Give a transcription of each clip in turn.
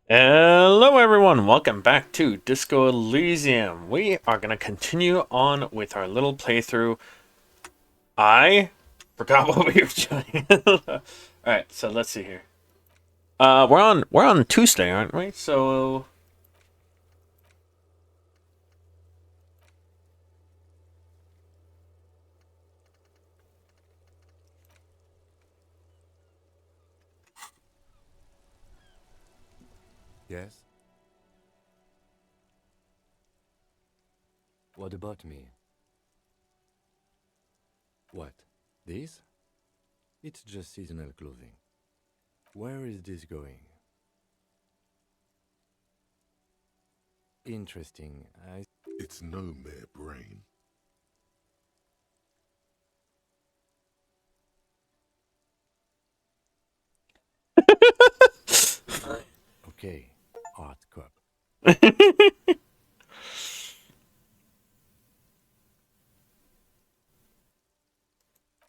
Hello everyone, welcome back to Disco Elysium. We are going to continue on with our little playthrough. I forgot what we were doing. Alright, so let's see here. We're on Tuesday, aren't we? So Yes? What about me? What? This? It's just seasonal clothing. Where is this going? Interesting. It's no mere brain. Okay. Art cup.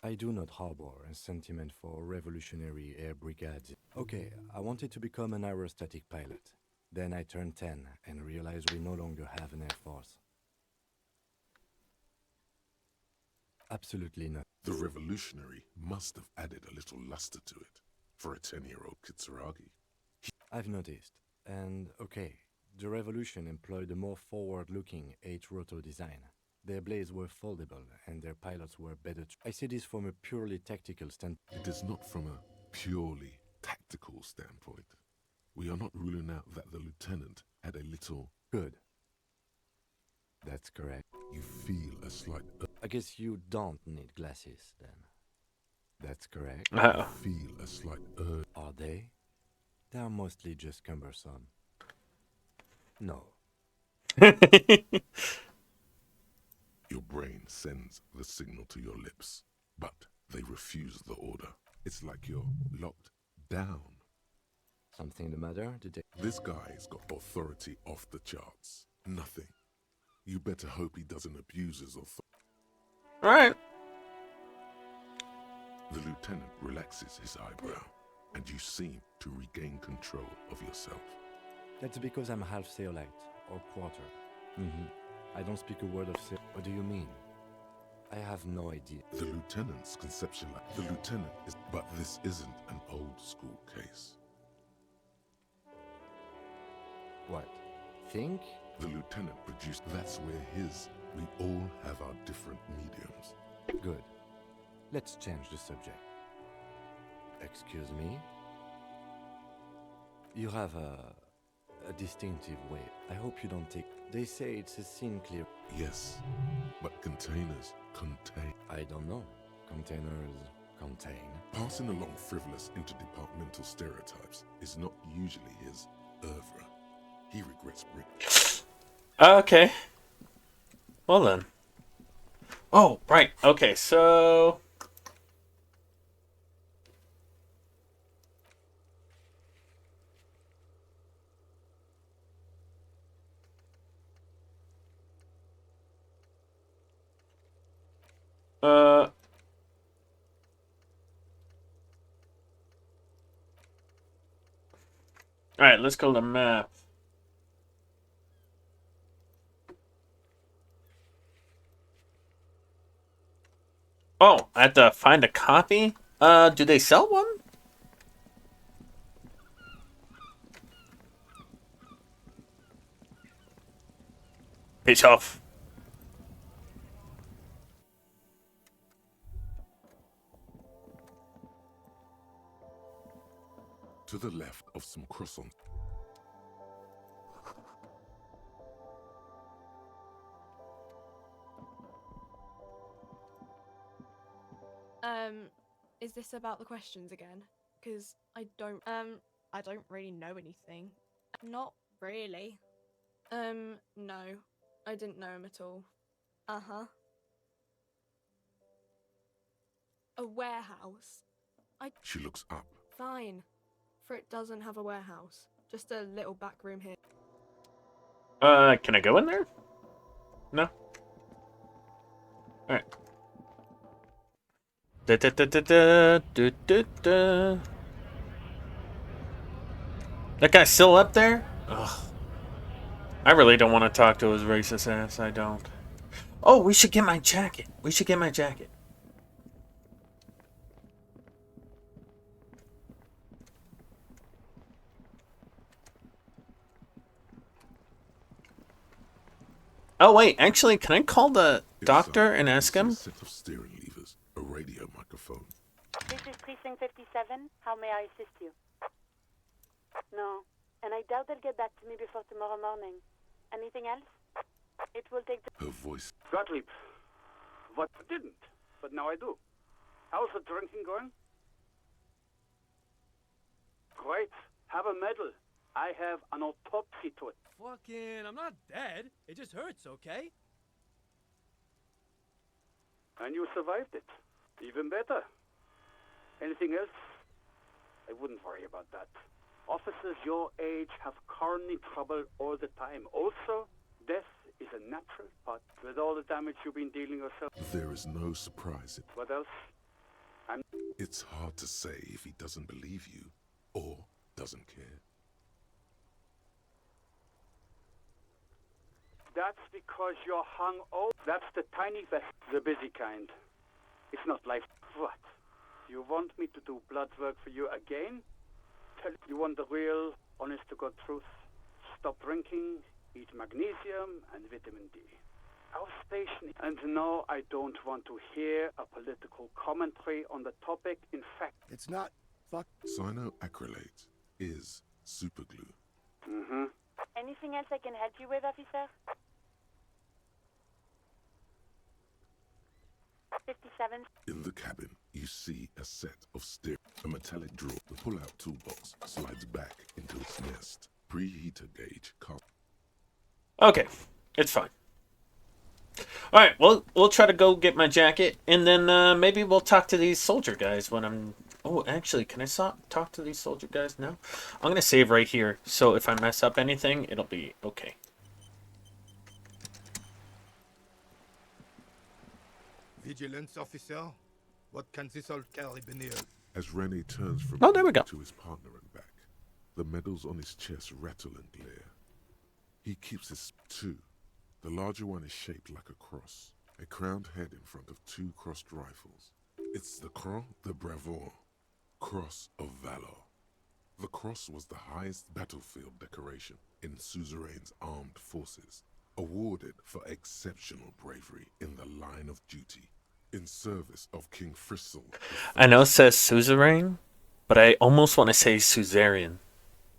I do not harbor a sentiment for revolutionary air brigades. Okay, I wanted to become an aerostatic pilot. Then I turned 10 and realized we no longer have an air force. Absolutely not. The revolutionary must have added a little luster to it for a 10-year-old Kitsuragi. I've noticed. And okay, the revolution employed a more forward-looking 8-rotor design. Their blades were foldable and their pilots were better. I see this from a purely tactical standpoint. It is not from a purely tactical standpoint. We are not ruling out that the lieutenant had a little. Good. That's correct. You feel a slight. I guess you don't need glasses then. That's correct. You feel a slight urge. Are they? They are mostly just cumbersome. No. Your brain sends the signal to your lips, but they refuse the order. It's like you're locked down. Something the matter? This guy's got authority off the charts. Nothing. You better hope he doesn't abuse his authority. Alright. The lieutenant relaxes his eyebrow, and you seem to regain control of yourself. That's because I'm half Seolite, or quarter. I don't speak a word of Seol. What do you mean? I have no idea. The lieutenant's conception, the lieutenant is, but this isn't an old school case. What? Think? The lieutenant produced, that's where we all have our different mediums. Good. Let's change the subject. Excuse me? You have a distinctive way. I hope you don't take... They say it's a scene clear. Yes, but containers contain. I don't know. Containers contain. Passing along frivolous interdepartmental stereotypes is not usually his oeuvre. He regrets Okay. Well then. Oh, right. Okay, so uh Alright, let's go to the map. Oh, I have to find a copy? Do they sell one? It's off. to the left of some croissants. Is this about the questions again? Because I don't really know anything. Not really. No. I didn't know him at all. Uh-huh. A warehouse? She looks up. Fine. For it doesn't have a warehouse. Just a little back room here. Can I go in there? No? Alright. Da, da, da, da, da, da, da, da. That guy's still up there? Ugh. I really don't want to talk to his racist ass. I don't. Oh, we should get my jacket. We should get my jacket. Oh, wait. Actually, can I call the doctor and ask A him? set of steering levers, a radio microphone. This is Precinct 57. How may I assist you? No, and I doubt they'll get back to me before tomorrow morning. Anything else? It will take... Her voice. Gottlieb. What didn't, but now I do. How's the drinking going? Great. Have a medal. I have an autopsy to it. Fucking, I'm not dead. It just hurts, okay? And you survived it. Even better. Anything else? I wouldn't worry about that. Officers your age have coronary trouble all the time. Also, death is a natural part. With all the damage you've been dealing yourself. There is no surprise. What else? It's hard to say if he doesn't believe you or doesn't care. That's because you're hung over. That's the tiny vest, the busy kind. It's not life. What? You want me to do blood work for you again? You want the real, honest-to-God truth? Stop drinking, eat magnesium and vitamin D. Our station... And no, I don't want to hear a political commentary on the topic. In fact... It's not... Fuck. Cyanoacrylate is superglue. Mm-hmm. Anything else I can help you with, officer? 57. In the cabin, you see a set of steering. A metallic drawer. The pull-out toolbox slides back into its nest. Preheater gauge. Okay, it's fine. All right, well, we'll try to go get my jacket, and then maybe we'll talk to these soldier guys when I'm... Oh, actually, can I talk to these soldier guys now? I'm gonna save right here, so if I mess up anything, it'll be okay. Vigilance officer? What can this old carabiner? As Rene turns from Oh, there we go. to his partner and back, the medals on his chest rattle and glare. He keeps his two. The larger one is shaped like a cross, a crowned head in front of two crossed rifles. It's the Croix de Bravoure, Cross of Valor. The cross was the highest battlefield decoration in suzerain's armed forces, awarded for exceptional bravery in the line of duty, in service of King Frizzle. I know it says suzerain, but I almost want to say suzerain,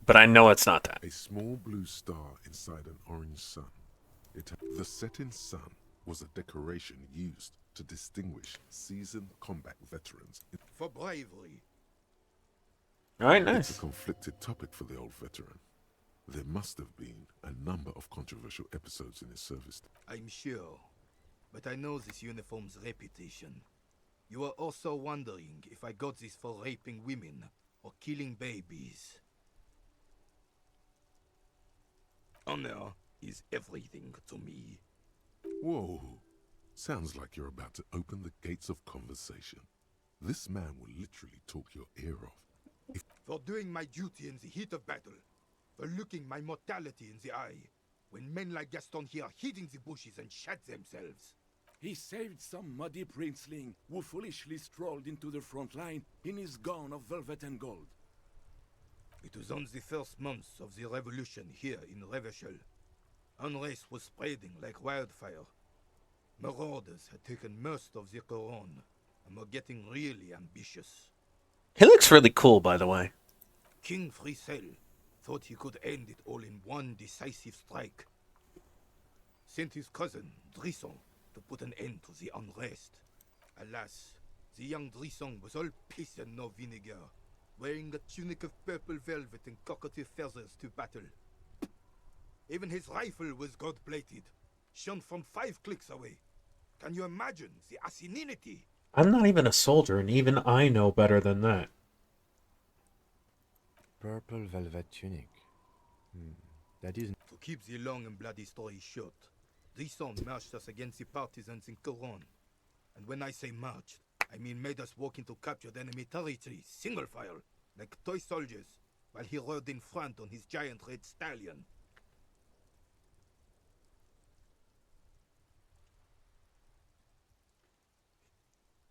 but I know it's not that. A small blue star inside an orange sun. The setting sun was a decoration used to distinguish seasoned combat veterans. For bravery. All right, It's nice. a conflicted topic for the old veteran. There must have been a number of controversial episodes in his service. I'm sure. But I know this uniform's reputation. You are also wondering if I got this for raping women or killing babies. Honor is everything to me. Whoa. Sounds like you're about to open the gates of conversation. This man will literally talk your ear off. For doing my duty in the heat of battle. For looking my mortality in the eye. When men like Gaston here hid in the bushes and shot themselves. He saved some muddy princeling who foolishly strolled into the front line in his gown of velvet and gold. It was on the first months of the revolution here in Revachol. Unrest was spreading like wildfire. Marauders had taken most of the Couronne and were getting really ambitious. He looks really cool, by the way. King Frizzle thought he could end it all in one decisive strike. Sent his cousin, Drisson, to put an end to the unrest. Alas, the young Drisson was all piss and no vinegar, wearing a tunic of purple velvet and cockatiel feathers to battle. Even his rifle was gold-plated, shone from 5 clicks away. Can you imagine the asininity? I'm not even a soldier, and even I know better than that. Purple velvet tunic. That is... To keep the long and bloody story short, Drisson marched us against the partisans in Couronne. And when I say marched, I mean made us walk into captured enemy territory, single file, like toy soldiers. while he rode in front on his giant red stallion.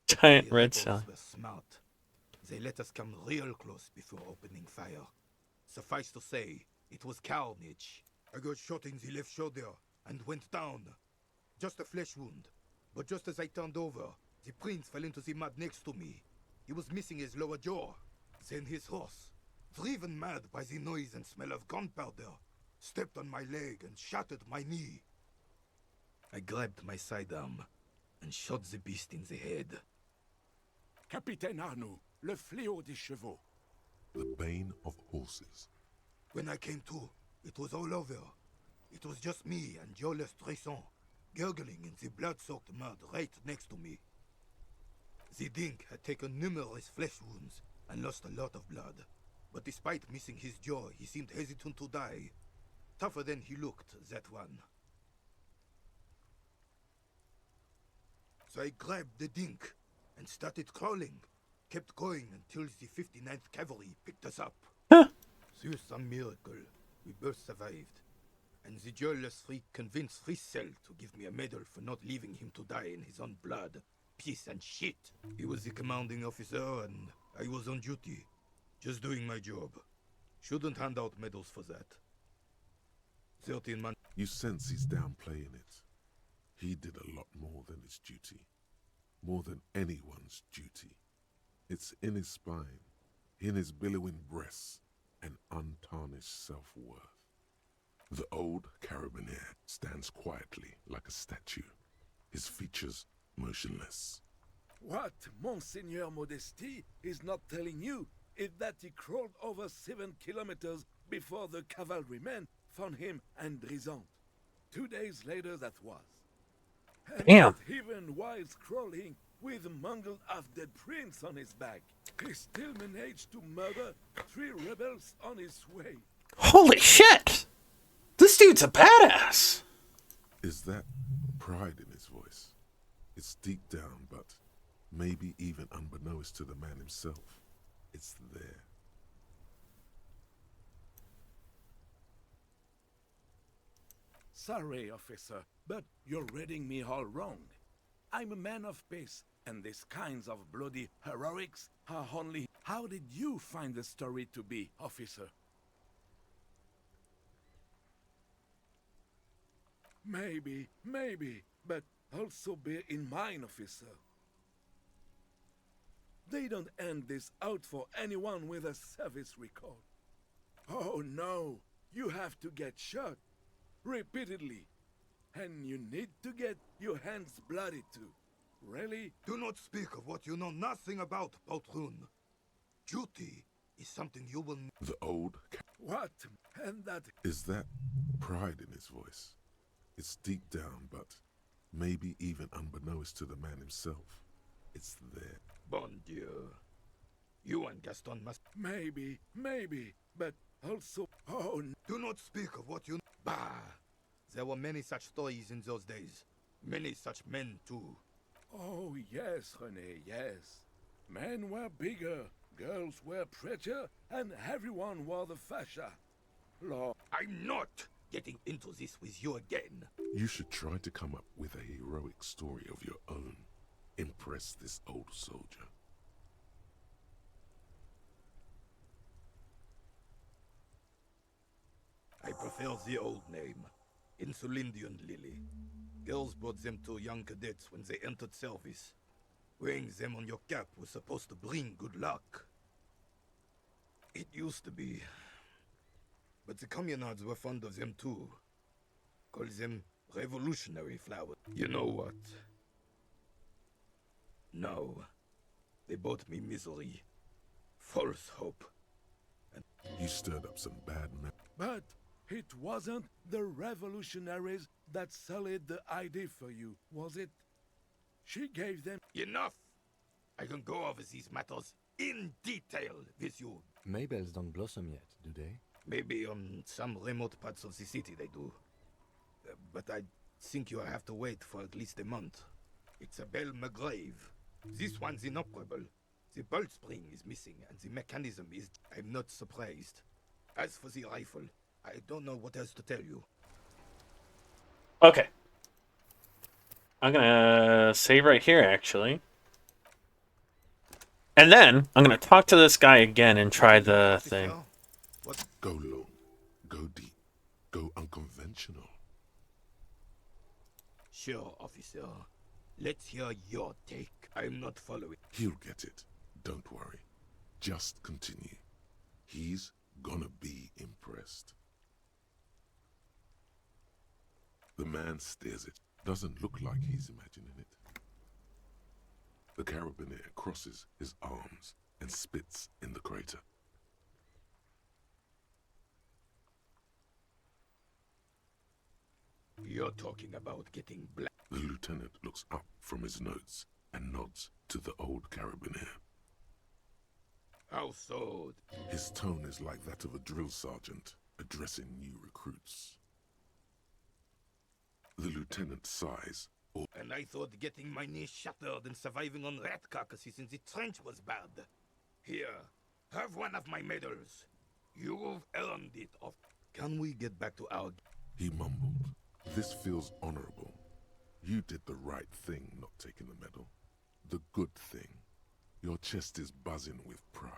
Giant The red rebels cell. were smart. They let us come real close before opening fire. Suffice to say, it was carnage. I got shot in the left shoulder and went down. Just a flesh wound. But just as I turned over, the prince fell into the mud next to me. He was missing his lower jaw. Then his horse, driven mad by the noise and smell of gunpowder, stepped on my leg and shattered my knee. I grabbed my sidearm and shot the beast in the head. Capitaine Arnoux, le fléau des chevaux. The bane of horses. When I came to, it was all over. It was just me and Jolles Tresson, gurgling in the blood-soaked mud right next to me. The Dink had taken numerous flesh wounds and lost a lot of blood. But despite missing his jaw, he seemed hesitant to die. Tougher than he looked, that one. So I grabbed the Dink and started crawling. Kept going until the 59th Cavalry picked us up. Through some miracle, we both survived. And the Jolles Freak convinced Frissel to give me a medal for not leaving him to die in his own blood. Piece and shit. He was the commanding officer and I was on duty. Just doing my job. Shouldn't hand out medals for that. 13 months. You sense he's downplaying it. He did a lot more than his duty. More than anyone's duty. It's in his spine, in his billowing breasts, and untarnished self-worth. The old carabinier stands quietly like a statue, his features motionless. What Monseigneur Modesty is not telling you is that he crawled over 7 kilometers before the cavalrymen found him and Drison. 2 days later that was. And Damn. that even while crawling with a mangled half-dead prince on his back, he still managed to murder 3 rebels on his way. Holy shit! This dude's a badass! Is that pride in his voice? It's deep down, but maybe even unbeknownst to the man himself, it's there. Sorry, officer, but you're reading me all wrong. I'm a man of peace, and these kinds of bloody heroics are only... How did you find the story to be, officer? Maybe, but also bear in mind, officer. They don't end this out for anyone with a service record. Oh no, you have to get shot. Repeatedly. And you need to get your hands bloody too. Really? Do not speak of what you know nothing about, Poltroon. Duty is something you will... The old What? And that... Is that pride in his voice? It's deep down, but maybe even unbeknownst to the man himself, it's there. Bon Dieu. You and Gaston must... Maybe, but also... Oh, do not speak of what you... Bah! There were many such stories in those days. Many such men, too. Oh, yes, René, yes. Men were bigger, girls were prettier, and everyone wore the fascia. Lord. I'm not getting into this with you again. You should try to come up with a heroic story of your own. Impress this old soldier. I prefer the old name. Insulindian Lily. Girls brought them to young cadets when they entered service. Wearing them on your cap was supposed to bring good luck. It used to be. But the communards were fond of them too. Call them revolutionary flowers. You know what? No. They brought me misery. False hope. And You stirred up some bad But it wasn't the revolutionaries that sullied the idea for you, was it? She gave them... enough! I can go over these matters in detail with you. Maybells don't blossom yet, do they? Maybe on some remote parts of the city they do. But I think you'll have to wait for at least a month. It's a Belle McGrave. This one's inoperable. The bolt spring is missing and the mechanism is... I'm not surprised. As for the rifle, I don't know what else to tell you. Okay. I'm gonna save right here, actually. And then I'm gonna talk to this guy again and try the thing. Officer, what? Go long, go deep, go unconventional. Sure, officer. Let's hear your take. I'm not following. He'll get it. Don't worry. Just continue. He's gonna be impressed. The man stares it. Doesn't look like he's imagining it. The carabiner crosses his arms and spits in the crater. You're talking about getting black. The lieutenant looks up from his notes and nods to the old carabiner. How so? His tone is like that of a drill sergeant addressing new recruits. The lieutenant sighs. And I thought getting my knee shattered and surviving on rat carcasses in the trench was bad. Here, have one of my medals. You've earned it. Can we get back to our... He mumbled. This feels honorable. You did the right thing not taking the medal. The good thing. Your chest is buzzing with pride.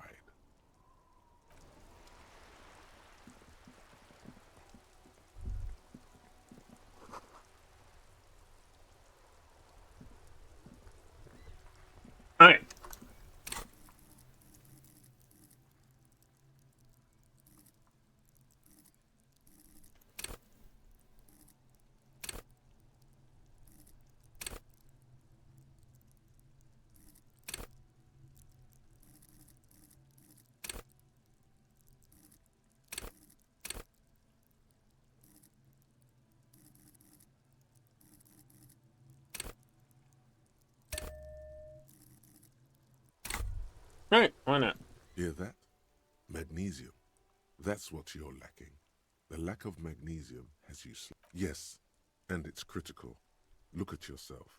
All right. Right, why not? Hear that? Magnesium. That's what you're lacking. The lack of magnesium has you Yes, and it's critical. Look at yourself.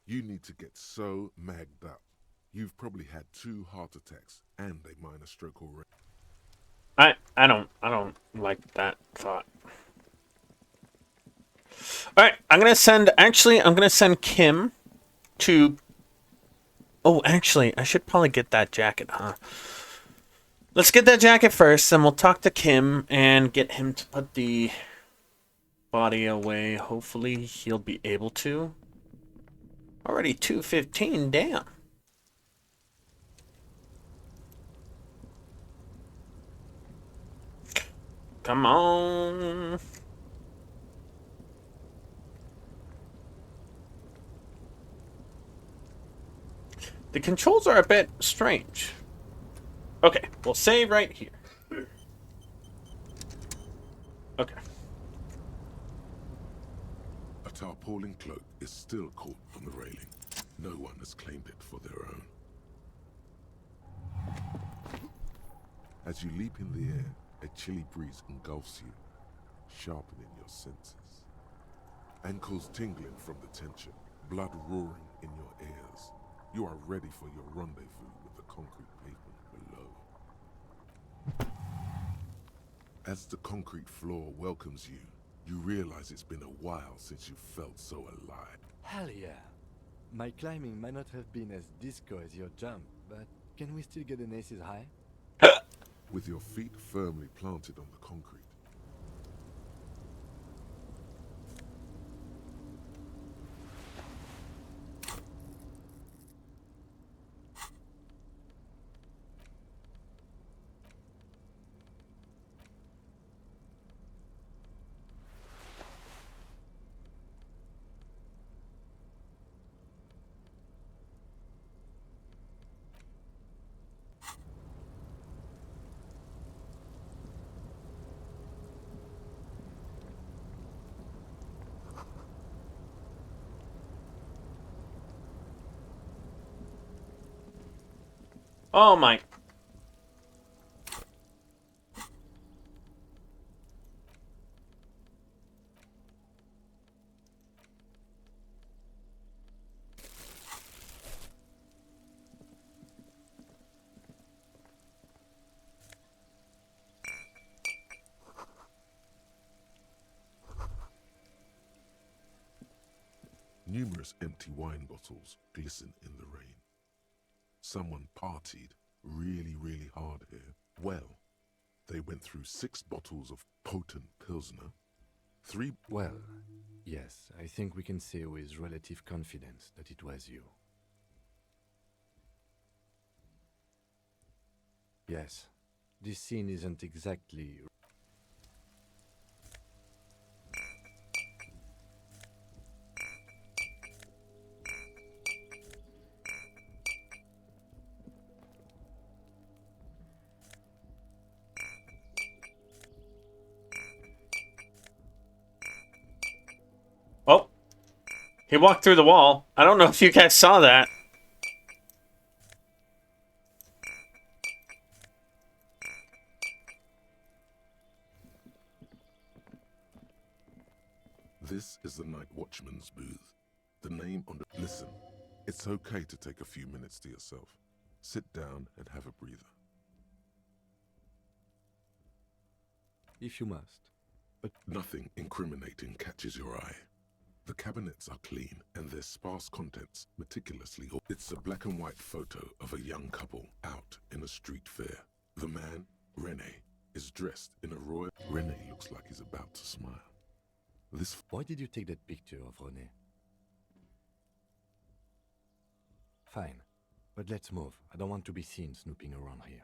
You need to get so magged up. You've probably had 2 heart attacks and a minor stroke already. I don't like that thought. Alright, I'm gonna send Kim to... Oh, actually, I should probably get that jacket, huh? Let's get that jacket first, and we'll talk to Kim and get him to put the body away. Hopefully, he'll be able to. Already 2:15, damn. Come on. The controls are a bit strange. Okay, we'll save right here. Okay. A tarpaulin cloak is still caught on the railing. No one has claimed it for their own. As you leap in the air, a chilly breeze engulfs you, sharpening your senses. Ankles tingling from the tension, blood roaring in your ears. You are ready for your rendezvous with the concrete pavement below. As the concrete floor welcomes you, you realize it's been a while since you felt so alive. Hell yeah. My climbing might not have been as disco as your jump, but can we still get an aces high? With your feet firmly planted on the concrete, Oh my. Numerous empty wine bottles glisten in the rain. Someone partied really hard here. Well, they went through 6 bottles of potent Pilsner, 3... Well, yes, I think we can say with relative confidence that it was you. Yes, this scene isn't exactly... Oh, he walked through the wall. I don't know if you guys saw that. This is the night watchman's booth. The name on the... Listen, it's okay to take a few minutes to yourself. Sit down and have a breather. If you must. But nothing incriminating catches your eye. The cabinets are clean and their sparse contents meticulously... It's a black and white photo of a young couple out in a street fair. The man, Rene, is dressed in a royal... Rene looks like he's about to smile. This... Why did you take that picture of René? Fine, but let's move. I don't want to be seen snooping around here.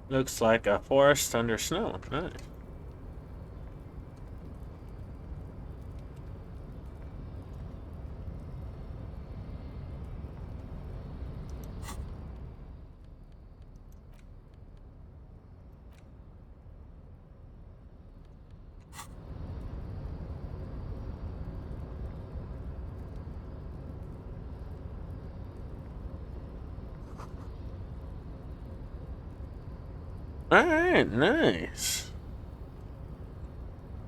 Looks like a forest under snow. Nice. Alright, nice.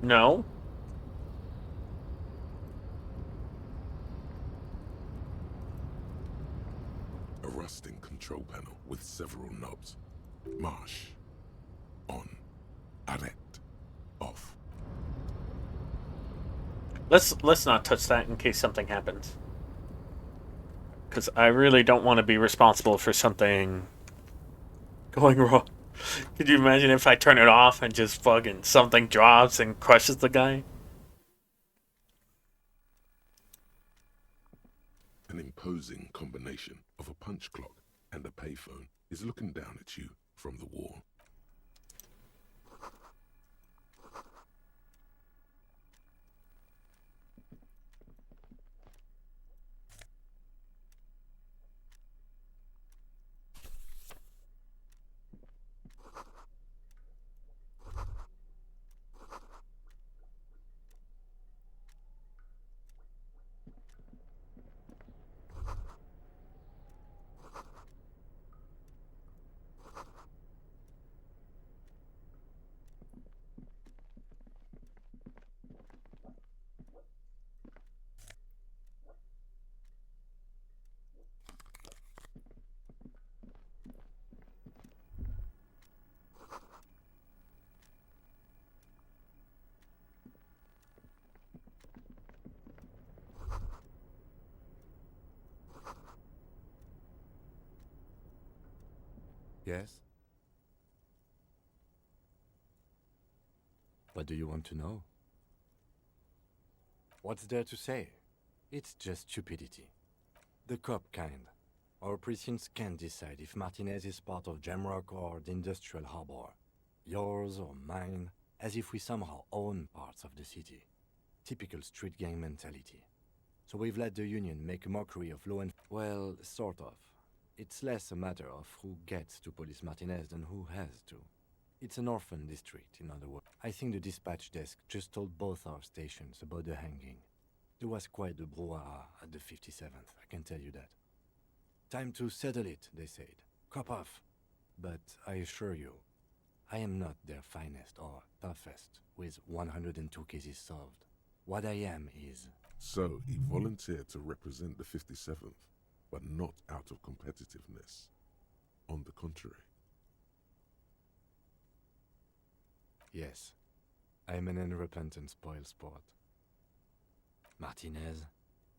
No. A rusting control panel with several knobs. Marsh. On. Arrête. Off. Let's not touch that in case something happens. Because I really don't want to be responsible for something going wrong. Could you imagine if I turn it off and just fucking something drops and crushes the guy? An imposing combination of a punch clock and a payphone is looking down at you from the wall. Yes? What do you want to know? What's there to say? It's just stupidity. The cop kind. Our precincts can't decide if Martinez is part of Jamrock or the Industrial Harbor. Yours or mine, as if we somehow own parts of the city. Typical street gang mentality. So we've let the Union make a mockery of law and... Well, sort of. It's less a matter of who gets to police Martinez than who has to. It's an orphan district, in other words. I think the dispatch desk just told both our stations about the hanging. There was quite the brouhaha at the 57th, I can tell you that. Time to settle it, they said. Cop off. But I assure you, I am not their finest or toughest, with 102 cases solved. What I am is... So, he volunteered to represent the 57th, but not out of competitiveness. On the contrary. Yes, I am an unrepentant spoilsport. Martinez?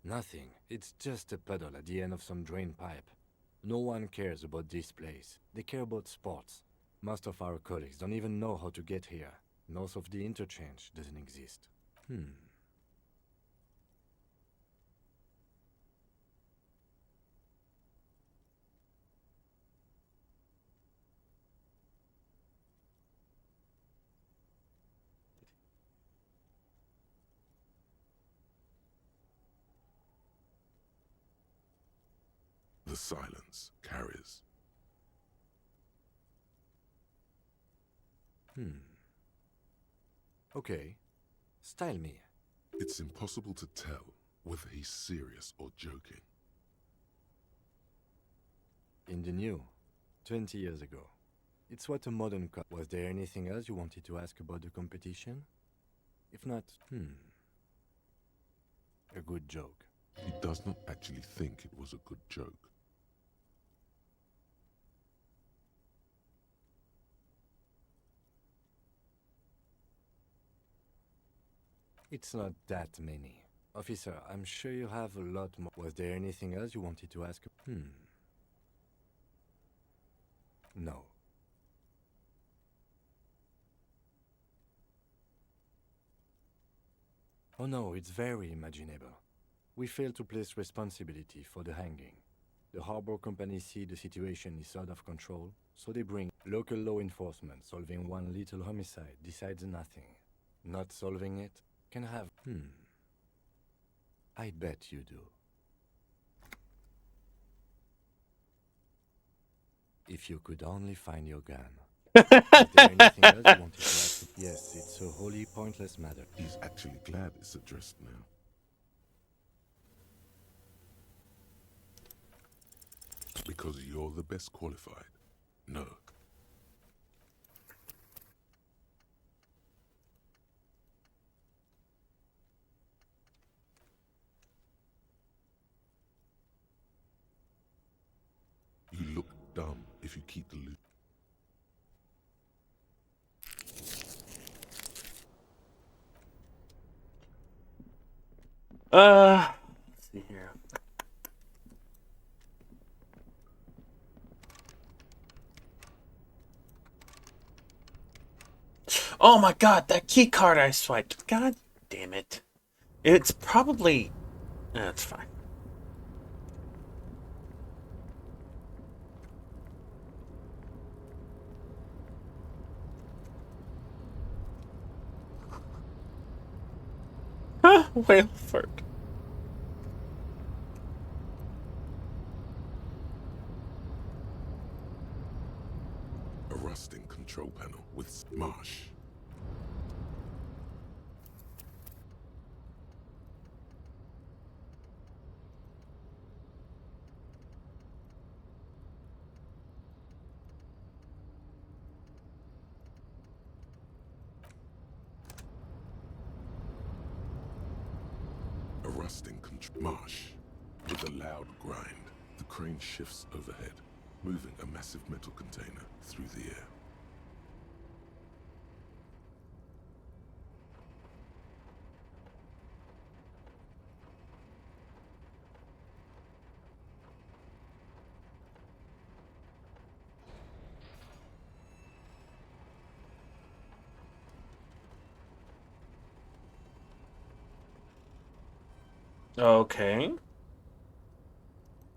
Nothing. It's just a puddle at the end of some drain pipe. No one cares about this place. They care about sports. Most of our colleagues don't even know how to get here. North of the interchange doesn't exist. The silence carries. Okay. Style me. It's impossible to tell whether he's serious or joking. In the new, 20 years ago. It's what a modern cop... Was there anything else you wanted to ask about the competition? If not, a good joke. He does not actually think it was a good joke. It's not that many. Officer, I'm sure you have a lot more. Was there anything else you wanted to ask? No. Oh no, it's very imaginable. We fail to place responsibility for the hanging. The harbor company see the situation is out of control, so they bring local law enforcement. Solving one little homicide decides nothing. Not solving it can have... I bet you do. If you could only find your gun. Is there anything else you wanted to ask? Yes, it's a wholly pointless matter. He's actually glad it's addressed now. Because you're the best qualified? No. You look dumb if you keep the loot. Let's see here. Oh my god, that key card I swiped. God damn it. It's probably... That's fine. Huh? Whaleford. A rusting control panel with Marsh. A rusting Marsh. With a loud grind, the crane shifts overhead, moving a massive metal container through the air. Okay.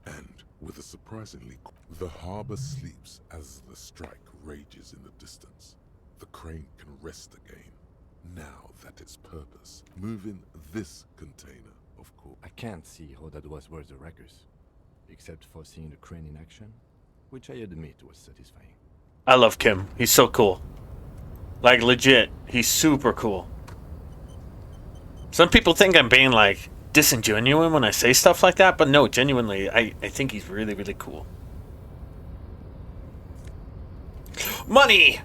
And with a surprisingly... The harbor sleeps as the strike rages in the distance. The crane can rest again, now that its purpose, moving this container, of course. I can't see how that was worth the ruckus, except for seeing the crane in action, which I admit was satisfying. I love Kim. He's so cool. Like, legit. He's super cool. Some people think I'm being, like, disingenuous when I say stuff like that, but no, genuinely, I think he's really, really cool. Money!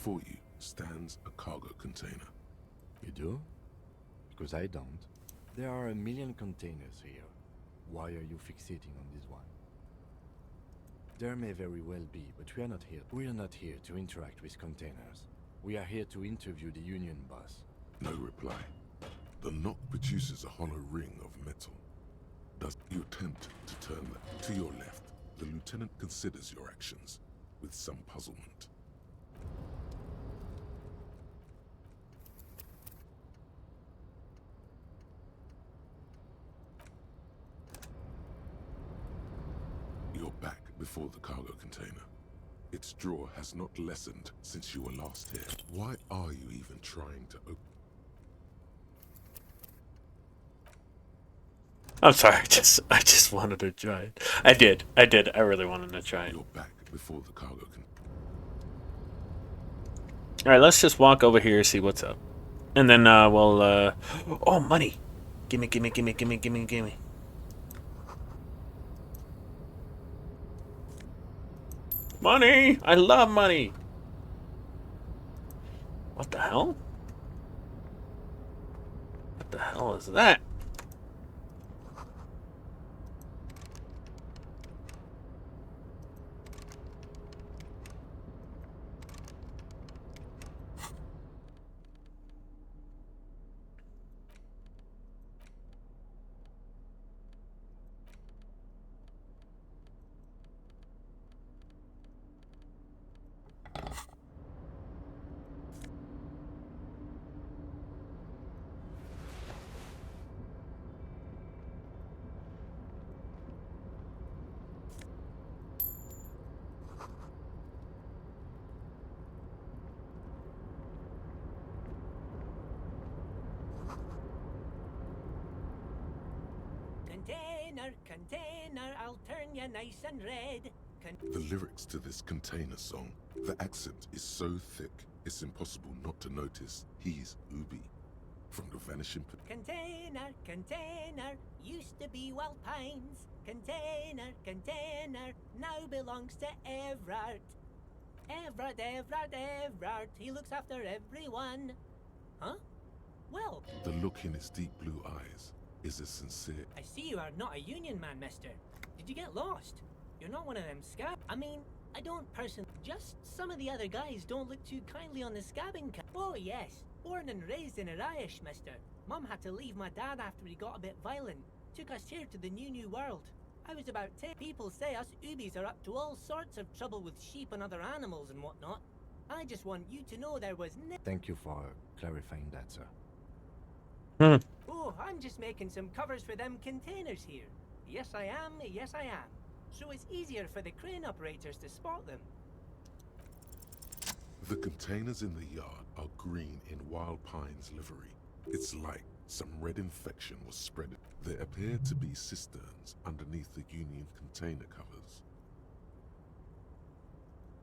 Before you stands a cargo container. You do? Because I don't. There are a million containers here. Why are you fixating on this one? There may very well be, but we are not here. We are not here to interact with containers. We are here to interview the Union boss. No reply. The knock produces a hollow ring of metal. Does you attempt to turn that to your left? The lieutenant considers your actions with some puzzlement. You're back before the cargo container. Its drawer has not lessened since you were last here. Why are you even trying to open? I'm sorry, I just wanted to try it. I did. I really wanted to try it. You're back before the cargo container. Alright, let's just walk over here and see what's up. And then we'll oh, money. Gimme. Money! I love money! What the hell? What the hell is that? Container, I'll turn you nice and red. The lyrics to this container song, the accent is so thick, it's impossible not to notice he's Ubi from the Vanishing... Container, used to be Wild Pines. Container, now belongs to Everard. Everard, he looks after everyone. Huh? Well... The look in his deep blue eyes is as sincere... I see you are not a Union man, mister. Did you get lost? You're not one of them scab... I mean, I don't personally... Just some of the other guys don't look too kindly on the scabbing Oh, yes. Born and raised in Irish, mister. Mum had to leave my dad after he got a bit violent. Took us here to the new world. I was about 10. People say us Ubis are up to all sorts of trouble with sheep and other animals and whatnot. I just want you to know there was Thank you for clarifying that, sir. Oh, I'm just making some covers for them containers here. Yes, I am. So it's easier for the crane operators to spot them. The containers in the yard are green in Wild Pines livery. It's like some red infection was spread. There appear to be cisterns underneath the Union container covers.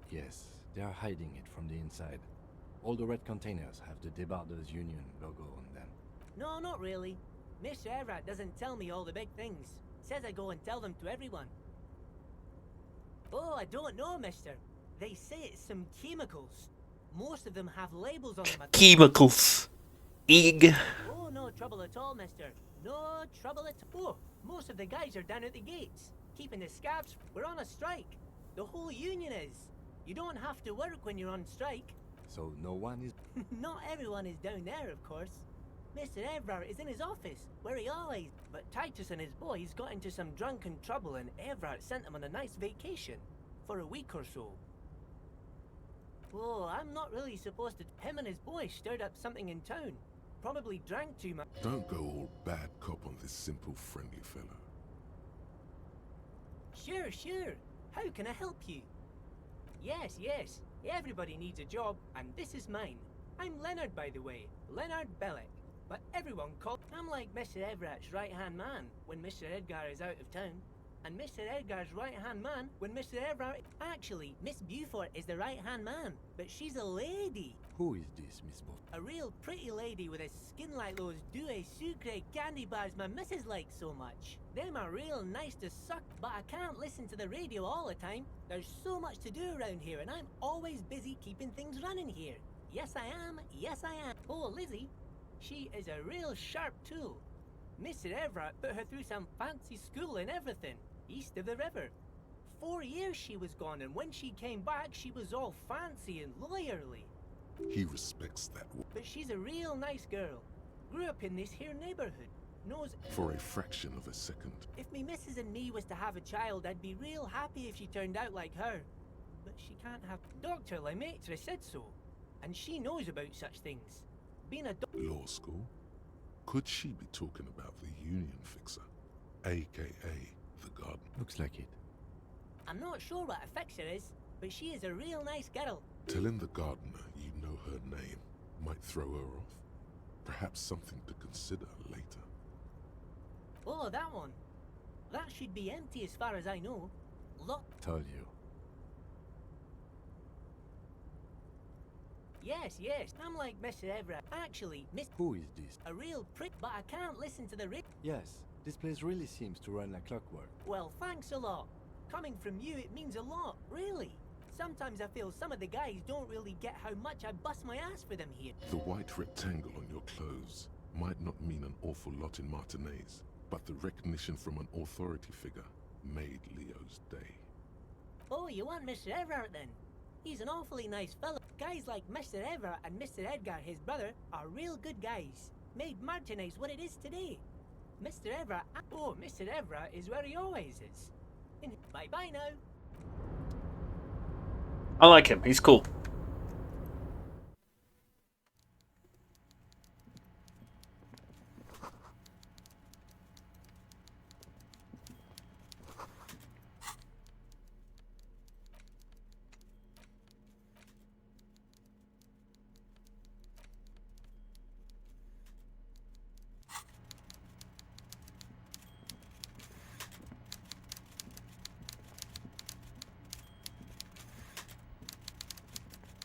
Yes, they are hiding it from the inside. All the red containers have the Debarders Union logo on them. No, not really. Mr. Everett doesn't tell me all the big things. Says I go and tell them to everyone. Oh, I don't know, mister. They say it's some chemicals. Most of them have labels on them. Chemicals. Egg. Oh, no trouble at all, mister. No trouble at all. Oh, most of the guys are down at the gates, keeping the scabs. We're on a strike. The whole union is. You don't have to work when you're on strike. So no one is... Not everyone is down there, of course. Mr. Everard is in his office, where he always... But Titus and his boys got into some drunken trouble and Everard sent him on a nice vacation. For a week or so. Oh, I'm not really supposed to... Him and his boys stirred up something in town. Probably drank too much. Don't go all bad cop on this simple, friendly fella. Sure. How can I help you? Yes. Everybody needs a job, and this is mine. I'm Leonard, by the way. Leonard Bellick. But everyone calls... I'm like Mr. Everett's right-hand man when Mr. Edgar is out of town. and Mr. Edgar's right-hand man when Mr. Everard... Actually, Miss Beaufort is the right-hand man, but she's a lady. Who is this, Miss Buff? A real pretty lady with a skin like those Douai Sucre candy bars my missus likes so much. Them are real nice to suck, but I can't listen to the radio all the time. There's so much to do around here, and I'm always busy keeping things running here. Yes, I am. Yes, I am. Oh, Lizzie, she is a real sharp tool. Mr. Everett put her through some fancy school and everything, east of the river. 4 years she was gone, and when she came back, she was all fancy and lawyerly. He respects that But she's a real nice girl. Grew up in this here neighborhood. Knows... for a fraction of a second. If me missus and me was to have a child, I'd be real happy if she turned out like her. But she can't have... Dr. Lemaitre said so. And she knows about such things. Being a Law school? Could she be talking about the union fixer? AKA the garden. Looks like it. I'm not sure what a fixer is, but she is a real nice girl. Telling the gardener you know her name might throw her off. Perhaps something to consider later. Oh, that one. That should be empty as far as I know. Look. Told you. Yes, yes. I'm like Mr. Everett. Actually, Miss... Who is this? A real prick, but I can't listen to the Yes, this place really seems to run like clockwork. Well, thanks a lot. Coming from you, it means a lot, really. Sometimes I feel some of the guys don't really get how much I bust my ass for them here. The white rectangle on your clothes might not mean an awful lot in Martinez, but the recognition from an authority figure made Leo's day. Oh, you want Mr. Everett then? He's an awfully nice fellow. Guys like Mr. Everett and Mr. Edgar, his brother, are real good guys. Made Martinez what it is today. Mr. Everett... Oh, Mr. Everett is where he always is. Bye-bye now. I like him. He's cool.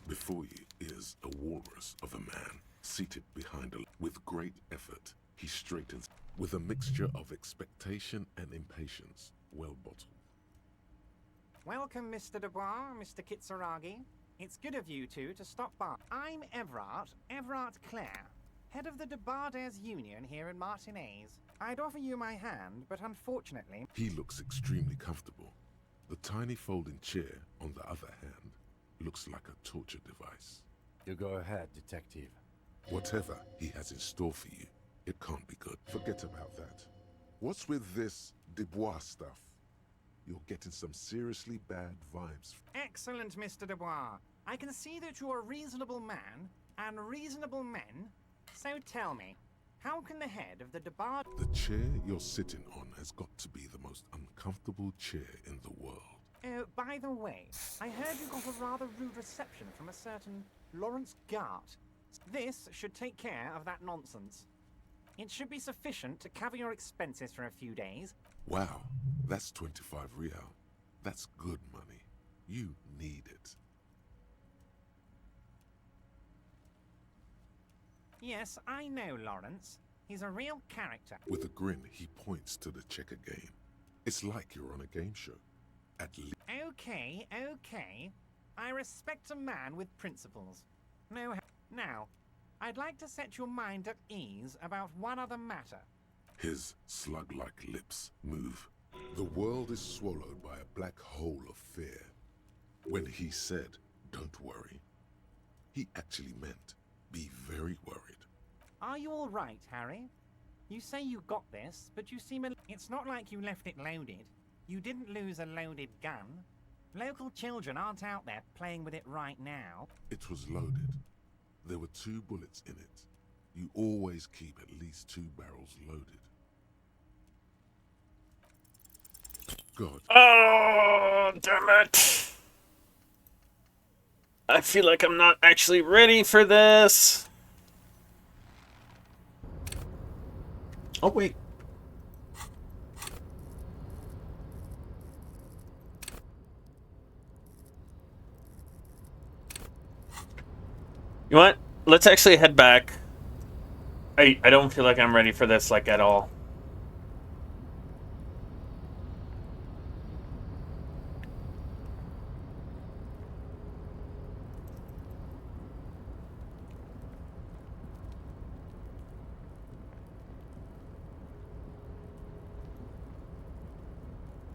Before you is a walrus of a man, seated behind a... With great effort, he straightens, with a mixture of expectation and impatience, well bottled. Welcome, Mr. Dubois, Mr. Kitsuragi. It's good of you two to stop by. I'm Everard Clare, head of the Debardes Union here in Martinez. I'd offer you my hand, but unfortunately... He looks extremely comfortable. The tiny folding chair, on the other hand, looks like a torture device. You go ahead, detective. Whatever he has in store for you, it can't be good. Forget about that. What's with this Dubois stuff? You're getting some seriously bad vibes. Excellent, Mr. Dubois. I can see that you're a reasonable man, and reasonable men. So tell me, how can the head of the Debardes... The chair you're sitting on has got to be the most uncomfortable chair in the world. Oh, by the way, I heard you got a rather rude reception from a certain Lawrence Gart. This should take care of that nonsense. It should be sufficient to cover your expenses for a few days. Wow, that's 25 real. That's good money. You need it. Yes, I know Lawrence. He's a real character. With a grin, he points to the checker game. It's like you're on a game show. At least. Okay. I respect a man with principles. No, now, I'd like to set your mind at ease about one other matter. His slug-like lips move. The world is swallowed by a black hole of fear. When he said, "Don't worry," he actually meant, be very worried. Are you all right, Harry? You say you got this, but you seem... It's not like you left it loaded. You didn't lose a loaded gun. Local children aren't out there playing with it right now. It was loaded. There were 2 bullets in it. You always keep at least 2 barrels loaded. God. Oh, damn it. I feel like I'm not actually ready for this. Oh, wait. You know what? Let's actually head back. I don't feel like I'm ready for this, like, at all.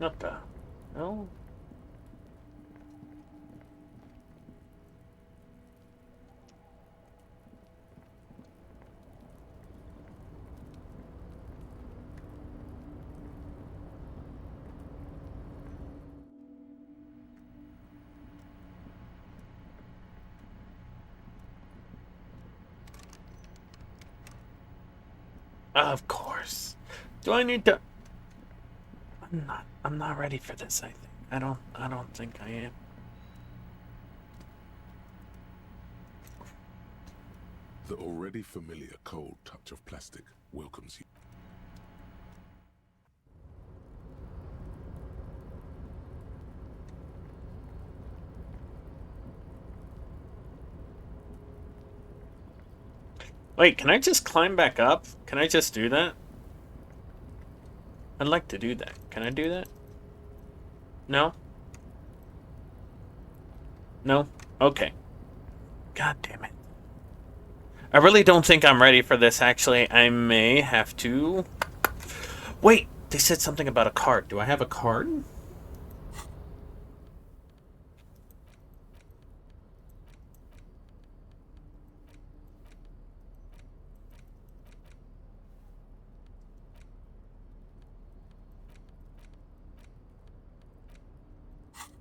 Not the... No? Of course. Do I need to... I'm not ready for this, I think. I don't think I am. The already familiar cold touch of plastic welcomes you. Wait, can I just climb back up? Can I just do that? I'd like to do that. Can I do that? No? No? Okay. God damn it. I really don't think I'm ready for this, actually. I may have to... Wait! They said something about a card. Do I have a card?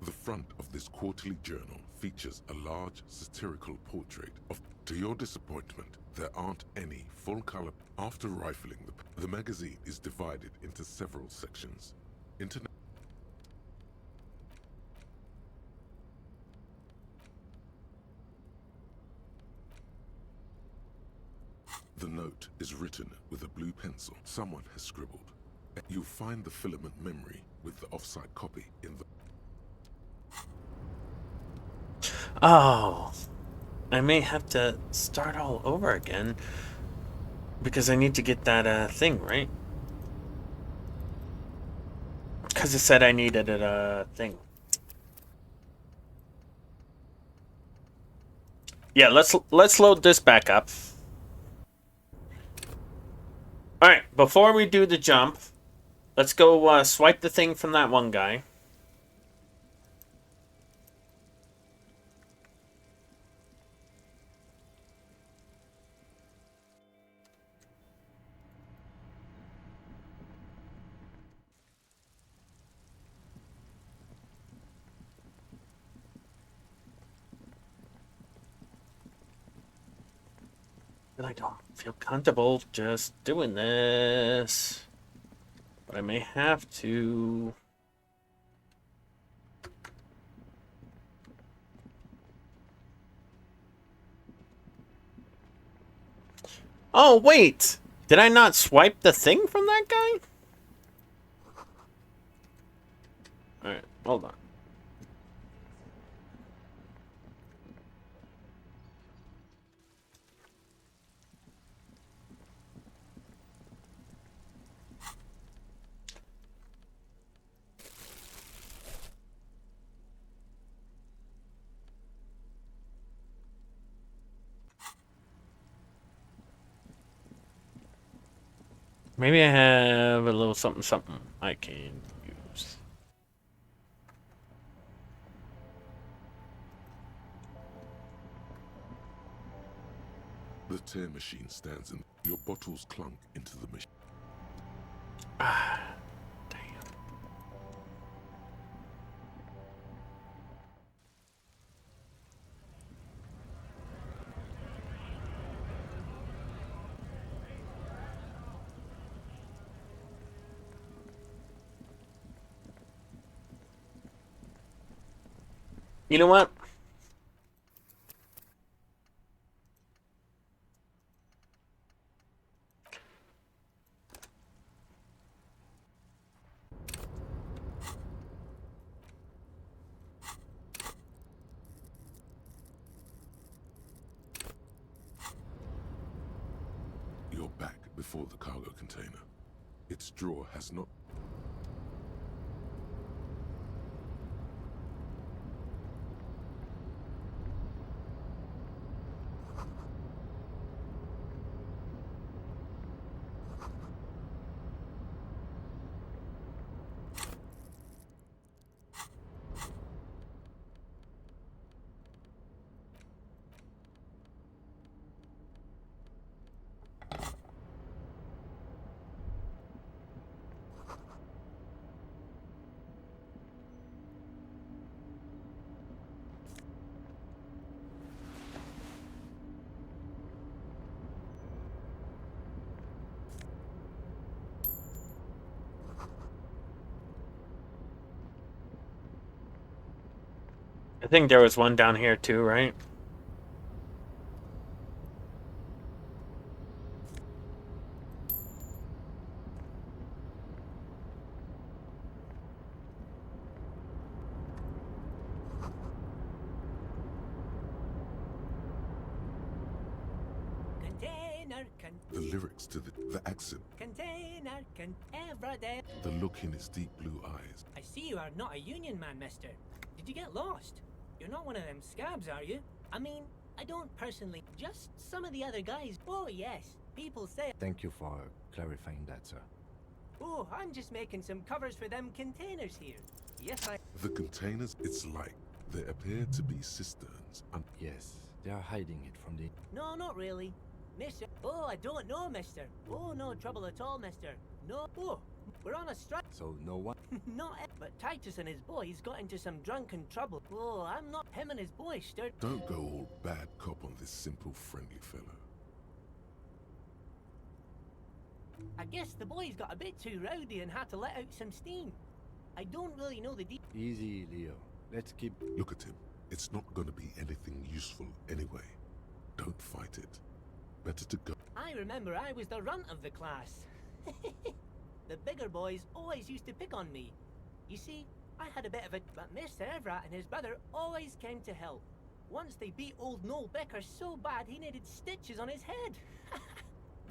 The front of this quarterly journal features a large satirical portrait of... To your disappointment, there aren't any full-color... After rifling the magazine is divided into several sections. The note is written with a blue pencil. Someone has scribbled. You'll find the filament memory with the offside copy in the... Oh, I may have to start all over again because I need to get that thing, right? Because it said I needed a thing. Yeah, let's load this back up. All right, before we do the jump, let's go swipe the thing from that one guy. I don't feel comfortable just doing this, but I may have to. Oh, wait! Did I not swipe the thing from that guy? Alright, hold on. Maybe I have a little something I can use. The tear machine stands and your bottles clunk into the machine. Ah, damn. You know what? before the cargo container. Its drawer has not... I think there was one down here too, right? The lyrics to the accent, the look in his deep blue eyes. I see you are not a union man, mister. Did you get lost? You're not one of them scabs, are you? I mean, I don't personally, just some of the other guys. Oh, yes. People say... Thank you for clarifying that, sir. Oh, I'm just making some covers for them containers here. Yes, The containers, it's like they appear to be cisterns. And yes, they are hiding it from the... No, not really. Mister. Oh, I don't know, mister. Oh, no trouble at all, mister. No. Oh, we're on a strike. So no one... Not it. But Titus and his boys got into some drunken trouble. Oh, I'm not him and his boys stirred. Don't go all bad cop on this simple, friendly fellow. I guess the boys got a bit too rowdy and had to let out some steam. I don't really know the Easy, Leo. Let's keep... Look at him. It's not going to be anything useful anyway. Don't fight it. Better to go. I remember I was the runt of the class. The bigger boys always used to pick on me. You see, I had a bit of a... But Mr. Everett and his brother always came to help. Once they beat old Noel Becker so bad he needed stitches on his head.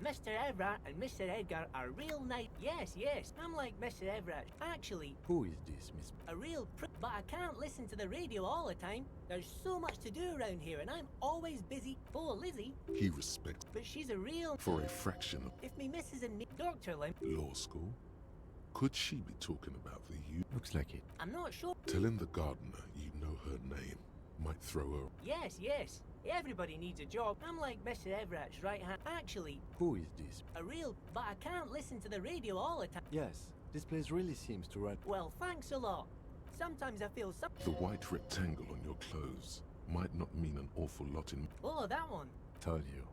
Mr. Everett and Mr. Edgar are real nice. Yes, yes, I'm like Mr. Everett. Actually... Who is this, Miss... A real but I can't listen to the radio all the time. There's so much to do around here and I'm always busy. Oh, Lizzie. He respects... But she's a real... For a fraction of... If me missus and me... Dr. Lim... Law school? Could she be talking about the you? Looks like it. I'm not sure. Telling the gardener you know her name might throw her... Yes, yes. Everybody needs a job. I'm like Mr. Everett's right hand. Actually... Who is this? A real... But I can't listen to the radio all the time. Yes, this place really seems to run... Well, thanks a lot. Sometimes I feel so... The white rectangle on your clothes might not mean an awful lot in... Oh, that one. Told you.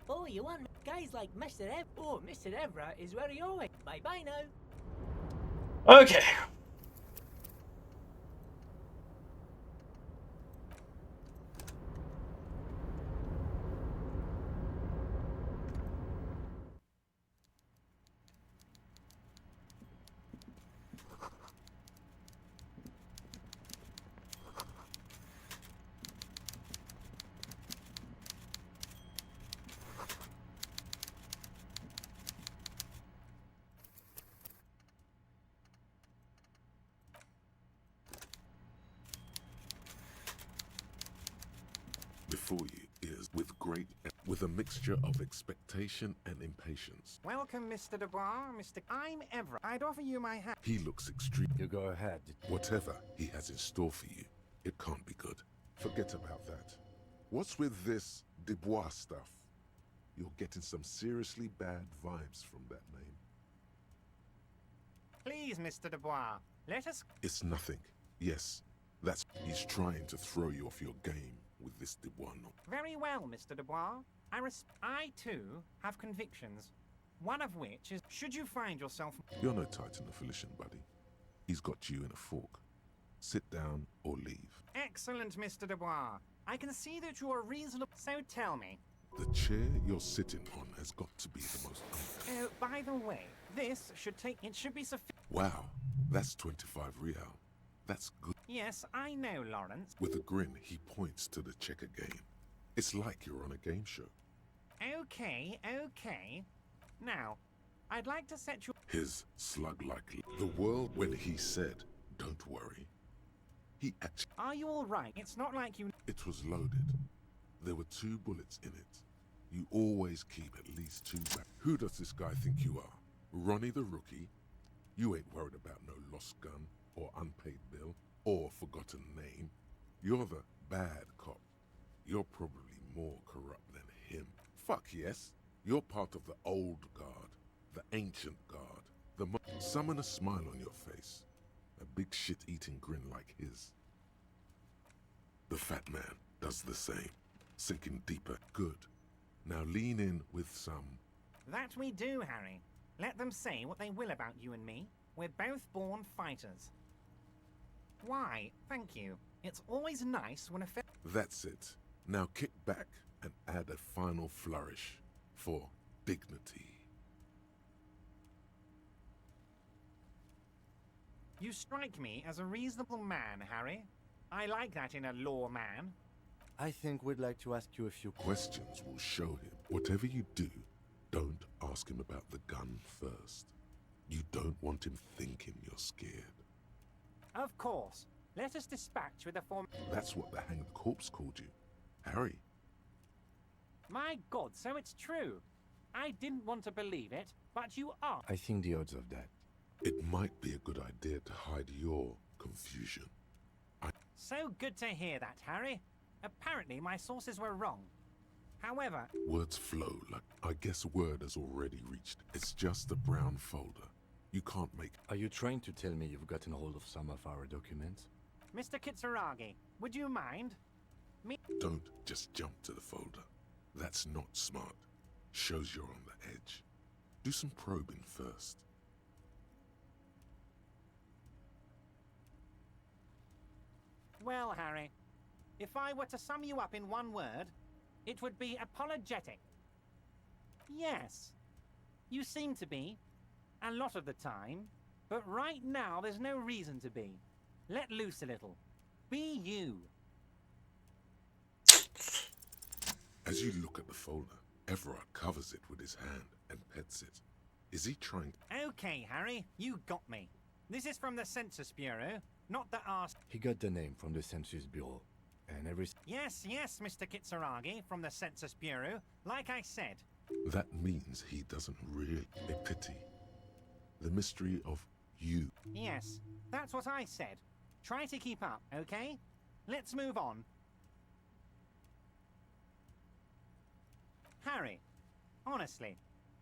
Oh, you want... Guys like Mr. Oh, Mr. Everett is where you're going. Bye-bye now. Okay. Before you is with a mixture of expectation and impatience. Welcome, Mr. Dubois. I'm Everett. I'd offer you my hat. He looks extreme. You go ahead. Whatever he has in store for you, it can't be good. Forget about that. What's with this Dubois stuff? You're getting some seriously bad vibes from that name. Please, Mr. Dubois, let us... It's nothing. Yes, that's... He's trying to throw you off your game with this Dubois. Very well, Mr. Dubois. I, too, have convictions. One of which is, should you find yourself... You're no Titan affiliation, buddy. He's got you in a fork. Sit down or leave. Excellent, Mr. Dubois. I can see that you are reasonable. So tell me. The chair you're sitting on has got to be the most... Oh, by the way, this should take... It should be sufficient. Wow, that's 25 real. That's good. Yes, I know, Lawrence. With a grin, he points to the checker game. It's like you're on a game show. Okay, okay. Now, I'd like to set you... His slug-like... The world when he said, don't worry. He actually... Are you all right? It's not like you... It was loaded. There were 2 bullets in it. You always keep at least 2 back. Who does this guy think you are? Ronnie the Rookie? You ain't worried about no lost gun, or unpaid bill, or forgotten name. You're the bad cop. You're probably more corrupt than him. Fuck yes. You're part of the old guard, the ancient guard, summon a smile on your face. A big shit-eating grin like his. The fat man does the same, sinking deeper. Good. Now lean in with some... That we do, Harry. Let them say what they will about you and me. We're both born fighters. Why, thank you. It's always nice when a... That's it. Now kick back and add a final flourish for dignity. You strike me as a reasonable man, Harry. I like that in a law man. I think we'd like to ask you a few Questions will show him. Whatever you do, don't ask him about the gun first. You don't want him thinking you're scared. Of course. Let us dispatch with the form... That's what the hanged corpse called you. Harry. My God, so it's true. I didn't want to believe it, but you are. I think the odds of that. It might be a good idea to hide your confusion. So good to hear that, Harry. Apparently my sources were wrong. However... Words flow like... I guess word has already reached. It's just a brown folder. You can't make... Are you trying to tell me you've gotten hold of some of our documents? Mr. Kitsuragi, would you mind? Don't just jump to the folder. That's not smart. Shows you're on the edge. Do some probing first. Well, Harry, if I were to sum you up in one word, it would be apologetic. Yes, you seem to be, a lot of the time, but right now there's no reason to be. Let loose a little. Be you. As you look at the folder, Everard covers it with his hand and pets it. Is he trying... Okay, Harry, you got me. This is from the Census Bureau, not the arse... He got the name from the Census Bureau, and every... Yes, Mr. Kitsuragi, from the Census Bureau, like I said. That means he doesn't really... A pity. The mystery of you. Yes, that's what I said. Try to keep up, okay? Let's move on. Harry, honestly,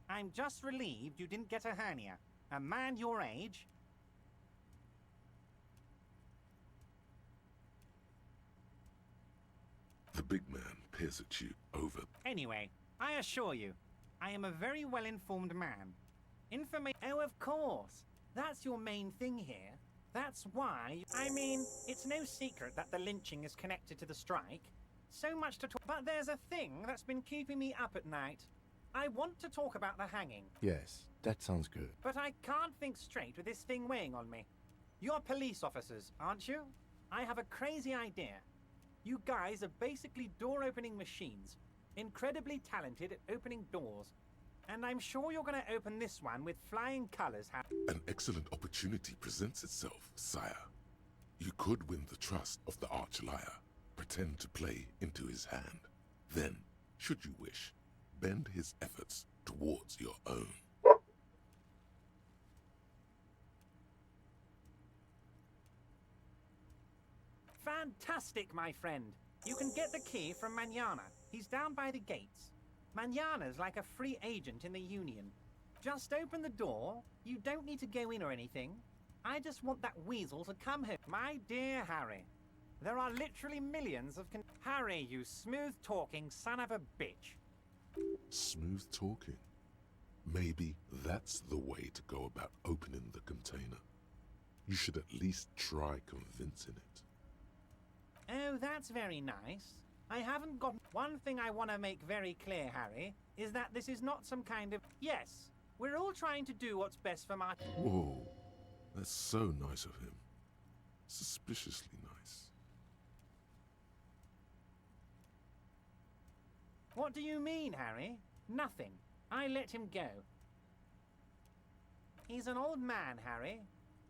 I'm just relieved you didn't get a hernia. A man your age... The big man peers at you over... Anyway, I assure you, I am a very well-informed man. Oh, of course. That's your main thing here. That's why... I mean, it's no secret that the lynching is connected to the strike. So much to talk... But there's a thing that's been keeping me up at night. I want to talk about the hanging. Yes, that sounds good. But I can't think straight with this thing weighing on me. You're police officers, aren't you? I have a crazy idea. You guys are basically door-opening machines. Incredibly talented at opening doors. And I'm sure you're going to open this one with flying colors. An excellent opportunity presents itself, sire. You could win the trust of the arch-liar, pretend to play into his hand. Then, should you wish, bend his efforts towards your own. Fantastic, my friend. You can get the key from Manana. He's down by the gates. Manana's like a free agent in the Union. Just open the door. You don't need to go in or anything. I just want that weasel to come here. My dear Harry, there are literally millions of Harry, you smooth-talking son of a bitch. Smooth talking. Maybe that's the way to go about opening the container. You should at least try convincing it. Oh, that's very nice. I haven't got... One thing I want to make very clear, Harry, is that this is not some kind of... Yes, we're all trying to do what's best for Martin. Whoa, that's so nice of him. Suspiciously nice. What do you mean, Harry? Nothing. I let him go. He's an old man, Harry.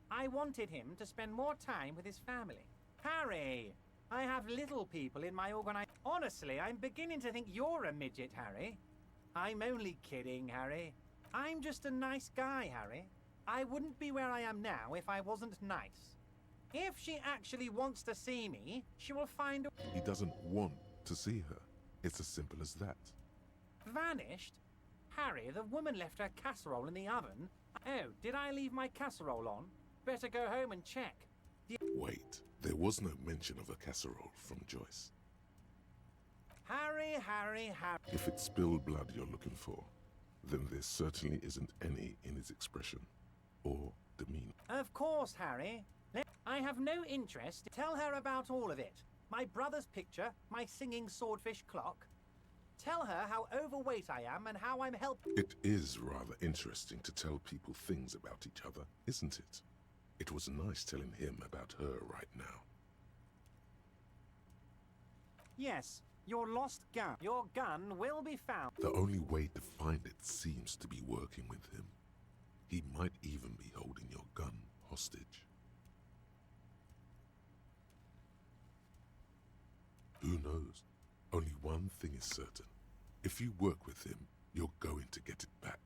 I wanted him to spend more time with his family. Harry! I have little people in my organization. Honestly, I'm beginning to think you're a midget, Harry. I'm only kidding, Harry. I'm just a nice guy, Harry. I wouldn't be where I am now if I wasn't nice. If she actually wants to see me, she will find a... He doesn't want to see her. It's as simple as that. Vanished? Harry, the woman left her casserole in the oven. Oh, did I leave my casserole on? Better go home and check. Wait, there was no mention of a casserole from Joyce. Harry. If it's spilled blood you're looking for, then there certainly isn't any in his expression or demeanor. Of course, Harry. I have no interest. Tell her about all of it. My brother's picture, my singing swordfish clock. Tell her how overweight I am and how I'm helping. It is rather interesting to tell people things about each other, isn't it? It was nice telling him about her right now. Yes, your lost gun. Your gun will be found. The only way to find it seems to be working with him. He might even be holding your gun hostage. Who knows? Only one thing is certain. If you work with him, you're going to get it back.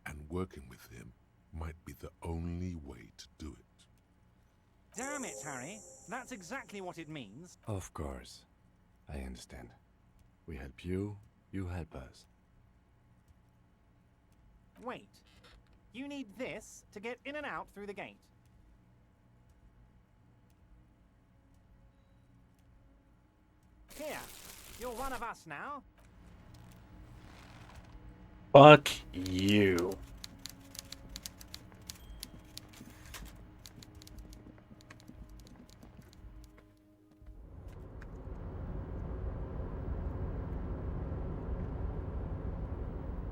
And working with him might be the only way to do it. Damn it, Harry. That's exactly what it means. Of course. I understand. We help you, you help us. Wait. You need this to get in and out through the gate. Here. You're one of us now. Fuck you.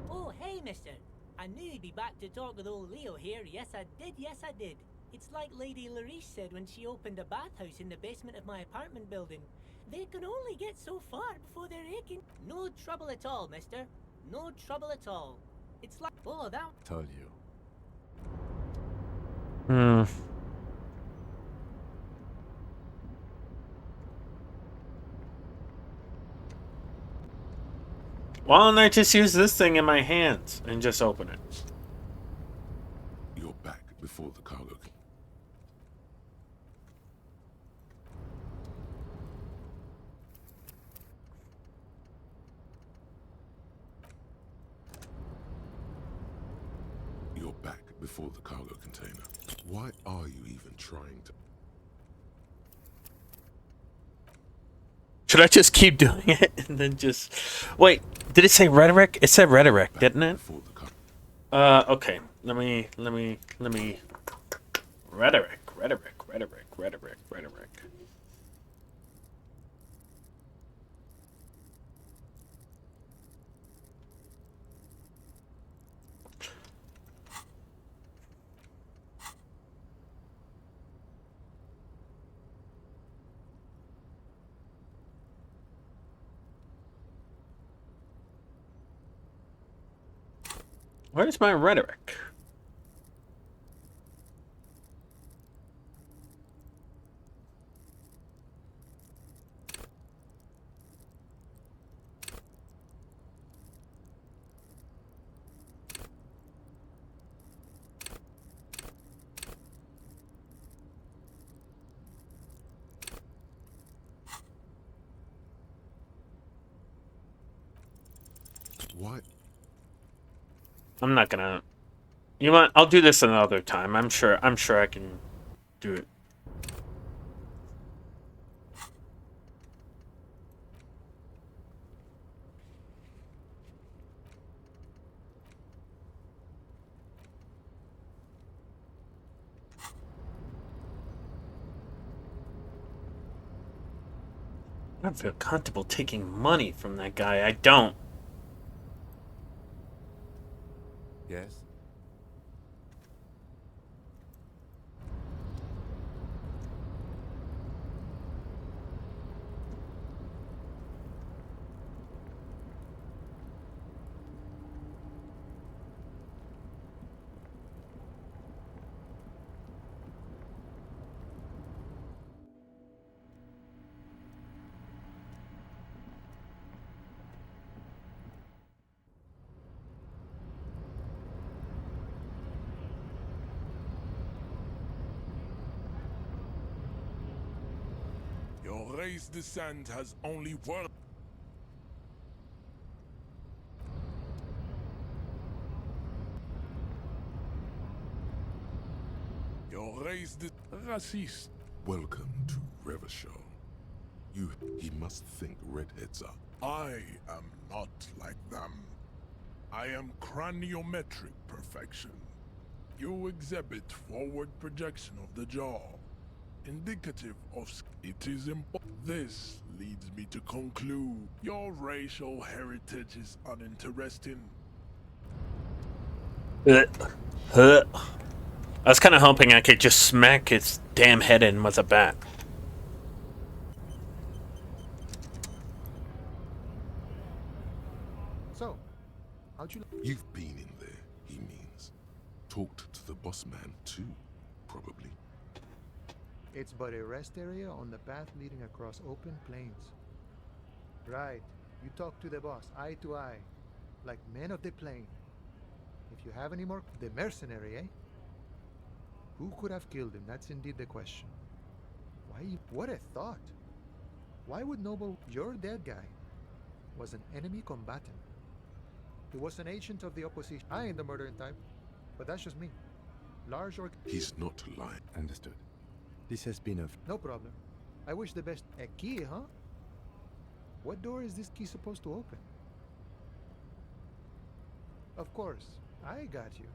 Oh, hey, mister. I knew you'd be back to talk with old Leo here. Yes, I did. It's like Lady Larice said when she opened a bathhouse in the basement of my apartment building. They can only get so far before they're aching. No trouble at all, mister. No trouble at all. It's like... Oh, that... Told you. Why don't I just use this thing in my hands and just open it? You're back before the cargo can... You're back before the cargo container. Why are you even trying to... Should I just keep doing it and then just... Wait, did it say rhetoric? It said rhetoric, didn't it? Okay. Let me... Rhetoric. Where's my rhetoric? What? I'm not gonna... You know what? I'll do this another time. I'm sure I can do it. I don't feel comfortable taking money from that guy. I don't. Yes? Your race descent has only worked. Your race racist. Welcome to Revachol. He must think redheads are. I am not like them. I am craniometric perfection. You exhibit forward projection of the jaw, indicative of it is important. This leads me to conclude your racial heritage is uninteresting. I was kind of hoping I could just smack its damn head in with a bat. So, how'd you... You've been in there, he means. Talked to the boss man too, probably. It's but a rest area on the path leading across open plains. Right. You talk to the boss, eye to eye. Like men of the plain. If you have any more... The mercenary, eh? Who could have killed him? That's indeed the question. Why you... What a thought. Why would Noble... Your dead guy was an enemy combatant. He was an agent of the opposition. I ain't the murdering type. But that's just me. Large or... He's not lying. Understood. This has been a... No problem. I wish the best... A key, huh? What door is this key supposed to open? Of course. I got you.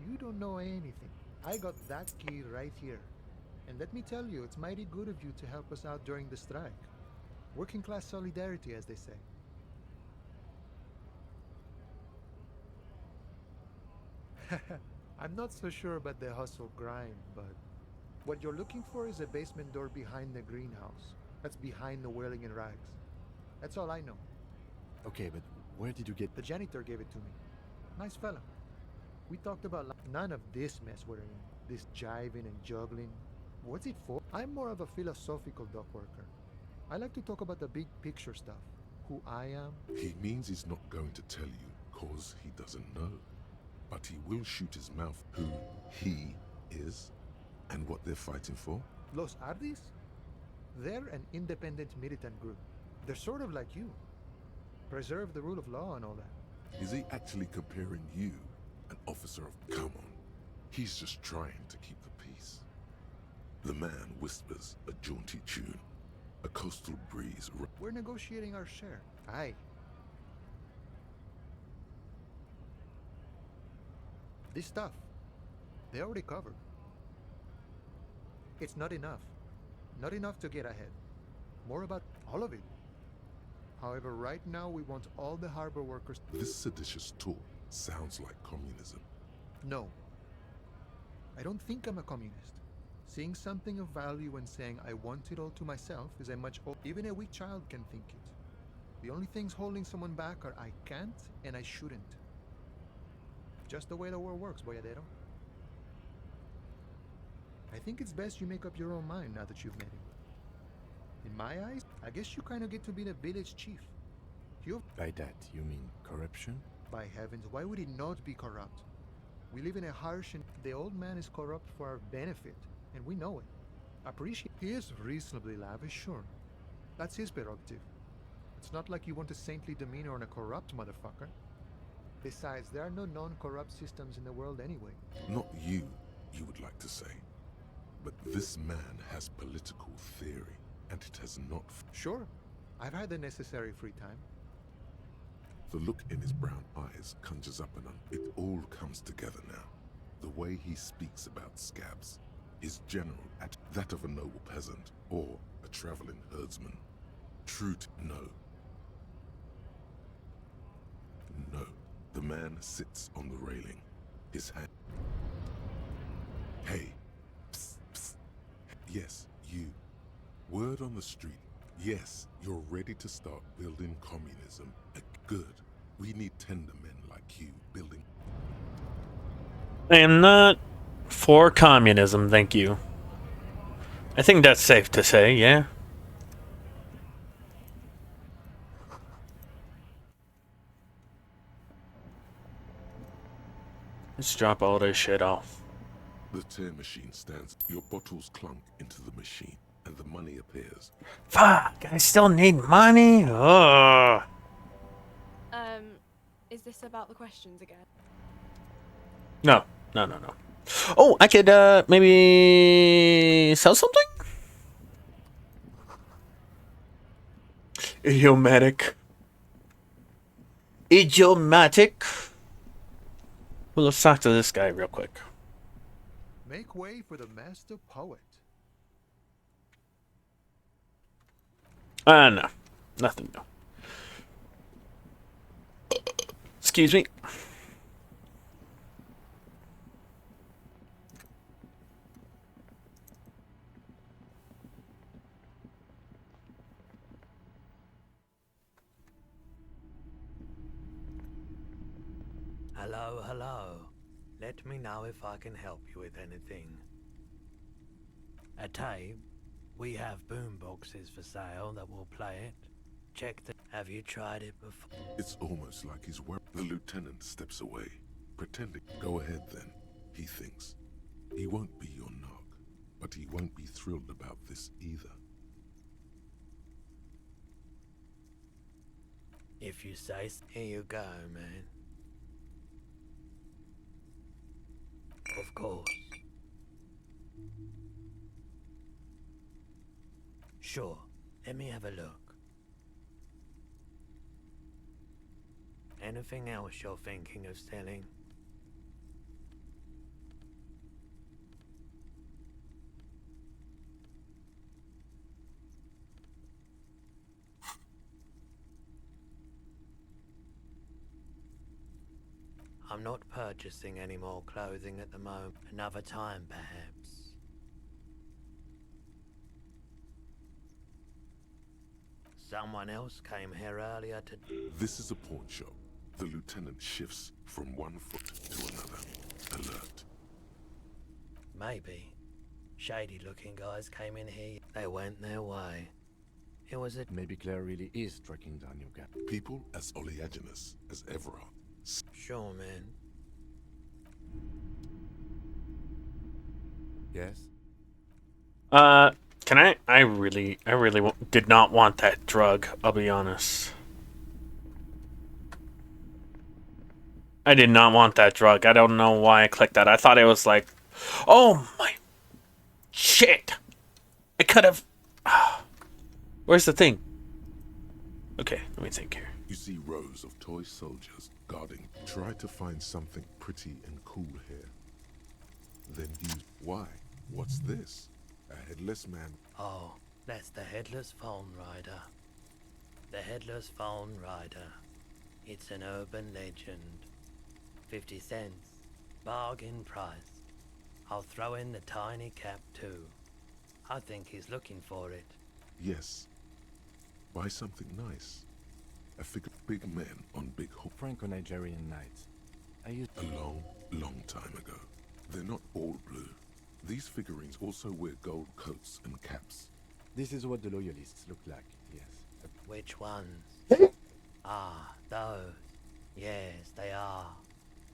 You don't know anything. I got that key right here. And let me tell you, it's mighty good of you to help us out during the strike. Working class solidarity, as they say. I'm not so sure about the hustle grind, but what you're looking for is a basement door behind the greenhouse. That's behind the whirling in rags. That's all I know. Okay, but where did you get... The janitor gave it to me. Nice fella. We talked about none of this mess we're in. This jiving and juggling. What's it for? I'm more of a philosophical dock worker. I like to talk about the big picture stuff. Who I am. He means he's not going to tell you, cause he doesn't know. But he will shoot his mouth who he is and what they're fighting for. Los Ardis? They're an independent militant group. They're sort of like you. Preserve the rule of law and all that. Is he actually comparing you, an officer of... Come on. He's just trying to keep the peace. The man whispers a jaunty tune. A coastal breeze... We're negotiating our share. Aye. This stuff, they already covered. It's not enough. Not enough to get ahead. More about all of it. However, right now we want all the harbor workers... This seditious talk sounds like communism. No. I don't think I'm a communist. Seeing something of value and saying I want it all to myself is a much... Even a weak child can think it. The only things holding someone back are I can't and I shouldn't. Just the way the world works, Boyadero. I think it's best you make up your own mind now that you've met him. In my eyes, I guess you kind of get to be the village chief. By that, you mean corruption? By heavens, why would he not be corrupt? We live in a harsh and... The old man is corrupt for our benefit, and we know it. Appreciate... He is reasonably lavish, sure. That's his prerogative. It's not like you want a saintly demeanor on a corrupt motherfucker. Besides, there are no non-corrupt systems in the world anyway. Not you would like to say. But this man has political theory, and it has not... Sure. I've had the necessary free time. The look in his brown eyes conjures up it all comes together now. The way he speaks about scabs, his general at that of a noble peasant, or a traveling herdsman. No. The man sits on the railing, his hand... Hey. Psst, psst. Yes, you. Word on the street. Yes, you're ready to start building communism. Good. We need tender men like you building... I am not for communism, thank you. I think that's safe to say, yeah. Let's drop all this shit off. The tear machine stands. Your bottles clunk into the machine, and the money appears. Fuck, I still need money. Ugh. Is this about the questions again? No. Oh, I could maybe sell something? Idiomatic. Well, let's talk to this guy real quick. Make way for the master poet. No. Nothing new. Excuse me. Hello, hello. Let me know if I can help you with anything. At Abe, we have boom boxes for sale that will play it. Check the... Have you tried it before? It's almost like he's worried. The lieutenant steps away, pretending. Go ahead then, he thinks. He won't be your knock, but he won't be thrilled about this either. If you say so. Here you go, man. Of course. Sure, let me have a look. Anything else you're thinking of selling? I'm not purchasing any more clothing at the moment. Another time, perhaps. Someone else came here earlier to... This is a pawn shop. The lieutenant shifts from one foot to another. Alert. Maybe. Shady-looking guys came in here. They went their way. It was a... Maybe Claire really is tracking down your guy. People as oleaginous as Everard. Sure, man. Yes? Can I? I really did not want that drug, I'll be honest. I did not want that drug. I don't know why I clicked that. I thought it was like, oh my shit. I could have... Where's the thing? Okay, let me think here. You see rows of toy soldiers guarding. Try to find something pretty and cool here. Then use... Why? What's this? A headless man. Oh, that's the Headless Phone Rider. The Headless Phone Rider. It's an urban legend. 50 cents. Bargain price. I'll throw in the tiny cap too. I think he's looking for it. Yes. Buy something nice. I figure big men on big hook. Franco-Nigerian knights. I used... A long, long time ago. They're not all blue. These figurines also wear gold coats and caps. This is what the loyalists look like, yes. Which ones? Ah, those. Yes, they are.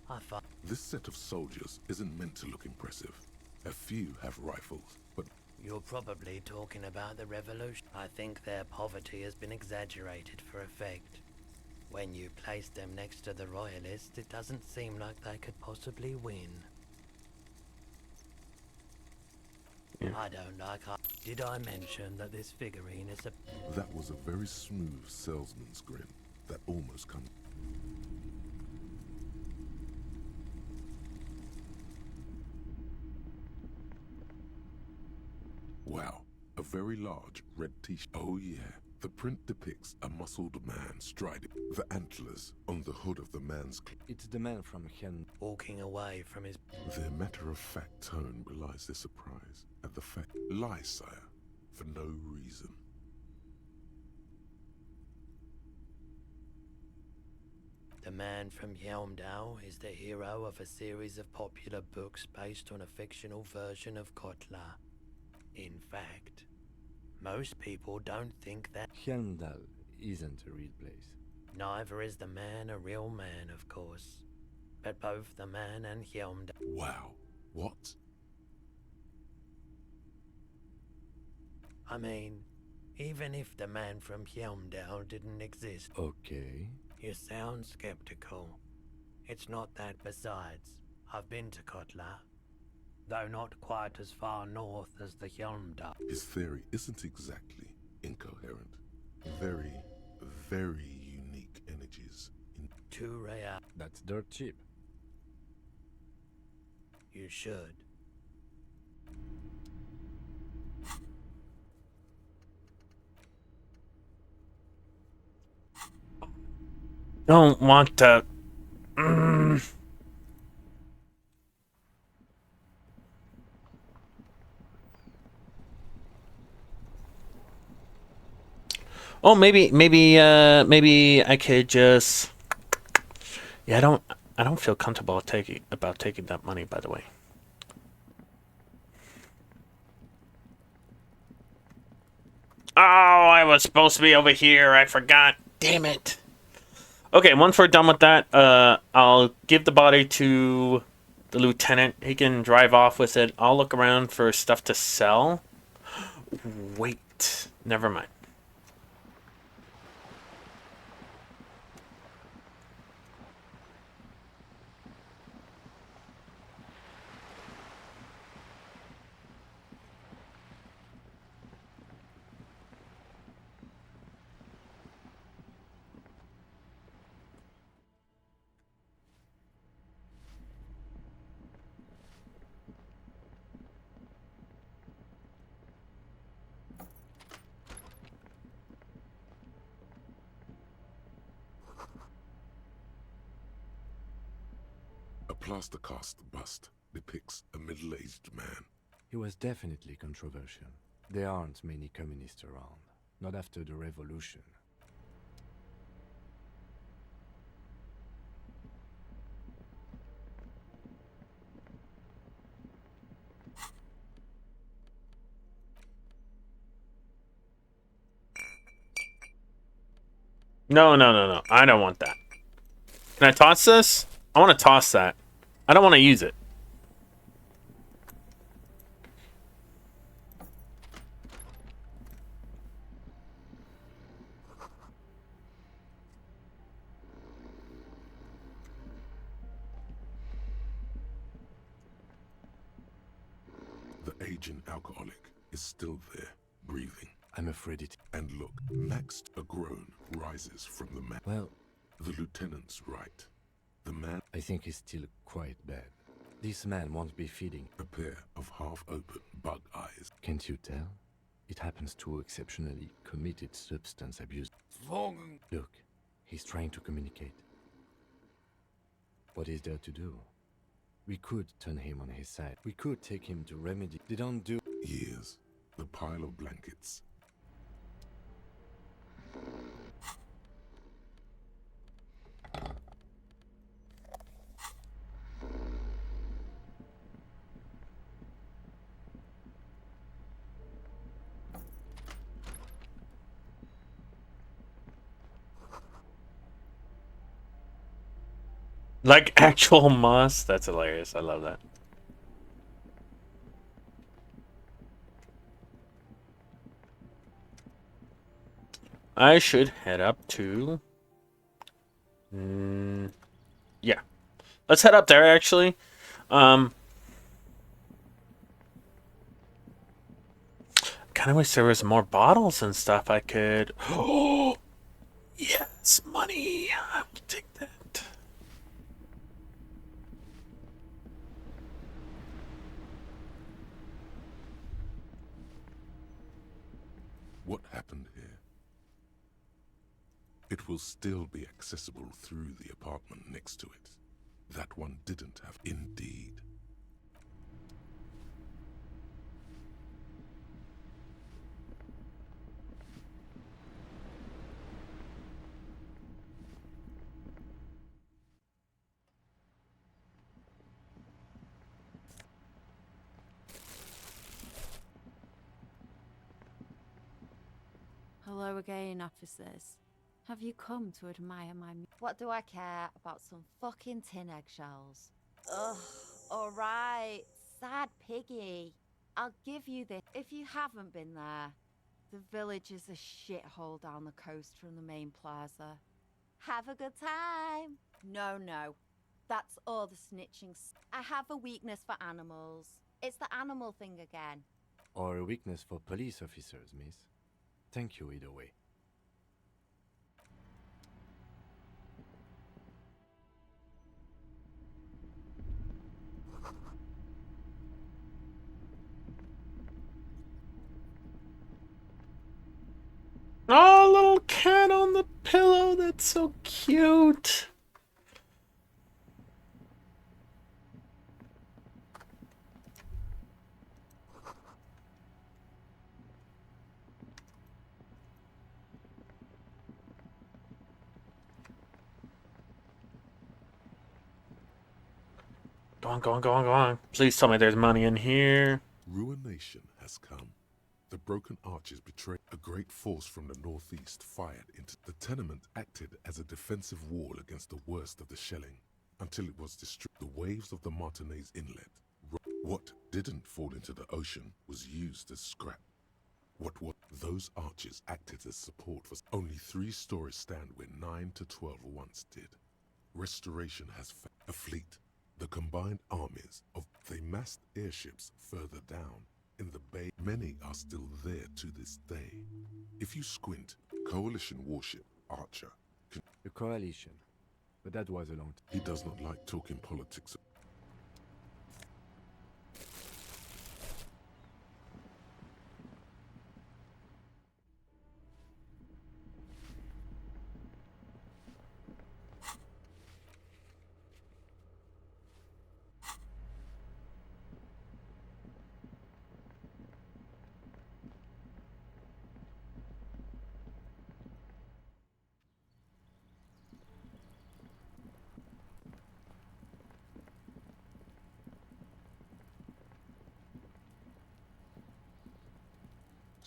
I find... This set of soldiers isn't meant to look impressive. A few have rifles, but... You're probably talking about the revolution. I think their poverty has been exaggerated for effect. When you place them next to the royalists, it doesn't seem like they could possibly win. Yeah. I don't like... Did I mention that this figurine is a... That was a very smooth salesman's grin that almost comes... Wow, a very large red t-shirt. Oh yeah, the print depicts a muscled man striding. The antlers on the hood of the man's... It's the man from Hen... Walking away from his... Their matter-of-fact tone belies their surprise at the fact... Lie, sire, for no reason. The man from Yelmdale is the hero of a series of popular books based on a fictional version of Kotla. In fact, most people don't think that... Hyandal isn't a real place. Neither is the man a real man, of course. But both the man and Hyandal... Wow, what? I mean, even if the man from Helmdale didn't exist. Okay. You sound skeptical. It's not that. Besides, I've been to Kotla, though not quite as far north as the Helmdale. His theory isn't exactly incoherent. Very, very unique energies. Too rare. That's dirt cheap. You should. Don't want to. Oh, maybe I could just. Yeah, I don't feel comfortable taking that money. By the way. Oh, I was supposed to be over here. I forgot. Damn it. Okay, once we're done with that, I'll give the body to the lieutenant. He can drive off with it. I'll look around for stuff to sell. Wait, never mind. A plaster cast bust depicts a middle-aged man. He was definitely controversial. There aren't many communists around. Not after the revolution. No. I don't want that. Can I toss this? I want to toss that. I don't want to use it. The aging alcoholic is still there, breathing. I'm afraid it... And look, next a groan rises from the man. Well... The lieutenant's right. The man... I think he's still quite bad. This man won't be feeding... A pair of half-open bug eyes. Can't you tell? It happens to exceptionally committed substance abuse. Look, he's trying to communicate. What is there to do? We could turn him on his side. We could take him to Remedy. They don't do... Years. The pile of blankets. Like actual moss? That's hilarious. I love that. I should head up to... yeah. Let's head up there, actually. Kind of wish there was more bottles and stuff I could... Oh! Yes, money! I will take that. What happened here? It will still be accessible through the apartment next to it. That one didn't have. Indeed. Hello again, officers. Have you come to admire my... What do I care about some fucking tin eggshells? Ugh, alright, sad piggy. I'll give you this if you haven't been there. The village is a shithole down the coast from the main plaza. Have a good time. No, no. That's all the snitching. I have a weakness for animals. It's the animal thing again. Or a weakness for police officers, miss. Thank you either way. Oh, little cat on the pillow. That's so cute. Go on, go on, go on, go on. Please tell me there's money in here. Ruination has come. The broken arches betrayed a great force from the northeast fired into the tenement, acted as a defensive wall against the worst of the shelling until it was destroyed. The waves of the Martinez Inlet. What didn't fall into the ocean was used as scrap. What those arches acted as support for only 3 stories stand where 9 to 12 once did. Restoration has a fleet. The combined armies of they massed airships further down in the bay. Many are still there to this day. If you squint, coalition warship Archer. The coalition. But that was a long time. He does not like talking politics.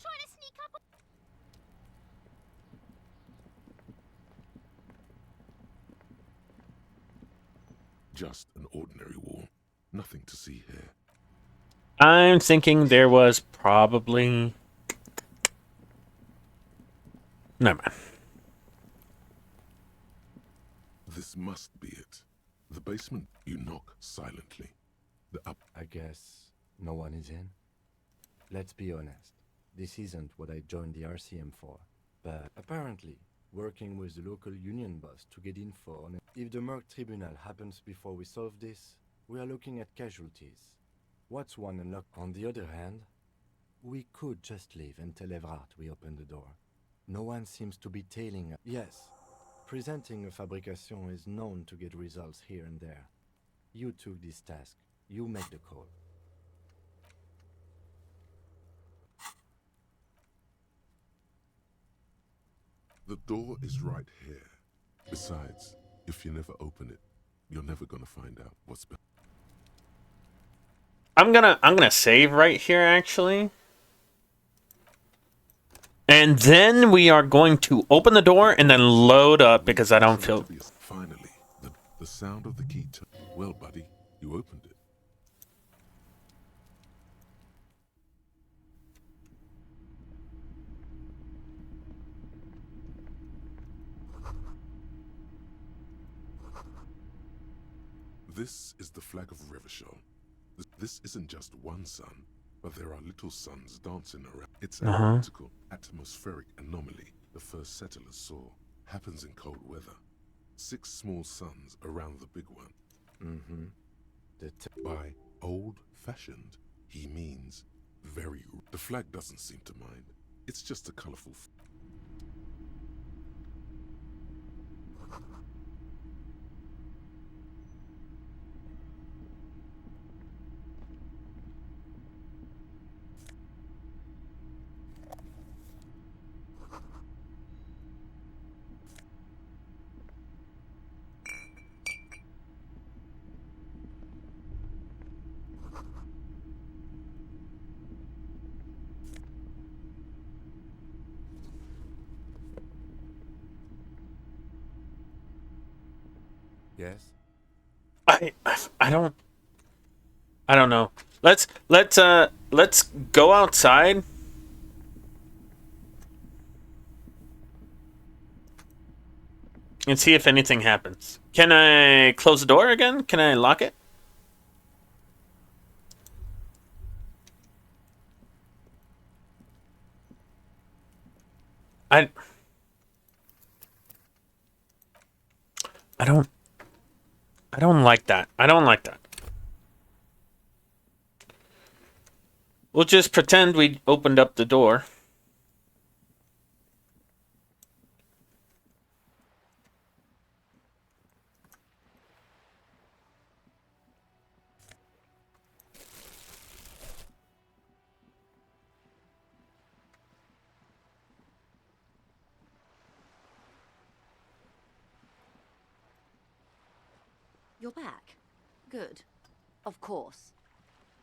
Trying to sneak up. Just an ordinary wall. Nothing to see here. I'm thinking there was probably... Never mind. This must be it. The basement. You knock silently. The up. I guess no one is in. Let's be honest. This isn't what I joined the RCM for. But apparently, working with the local union boss to get info on it. If the Merc Tribunal happens before we solve this, we are looking at casualties. What's one unlock? On the other hand, we could just leave and tell Evrart we opened the door. No one seems to be tailing us. Yes, presenting a fabrication is known to get results here and there. You took this task. You make the call. The door is right here. Besides, if you never open it, you're never gonna find out what's behind. I'm gonna save right here actually. And then we are going to open the door and then load up because I don't feel... Finally, the sound of the key well, buddy, you opened it. This is the flag of Revachol. This isn't just one sun, but there are little suns dancing around. It's an optical atmospheric anomaly the first settlers saw. Happens in cold weather. 6 small suns around the big one. By old-fashioned, he means very... The flag doesn't seem to mind. It's just a colorful... Yes? I don't know. Let's go outside. and see if anything happens. Can I close the door again? Can I lock it? I don't like that. I don't like that. We'll just pretend we opened up the door. You're back. Good. Of course.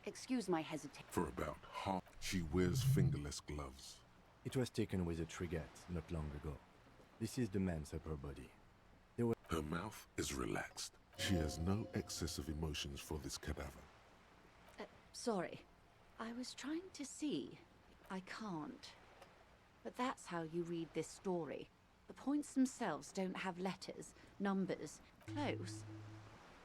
Excuse my hesitation. For about half, she wears fingerless gloves. It was taken with a Trigat not long ago. This is the man's upper body. Her mouth is relaxed. She has no excess of emotions for this cadaver. Sorry. I was trying to see. I can't. But that's how you read this story. The points themselves don't have letters, numbers. Close.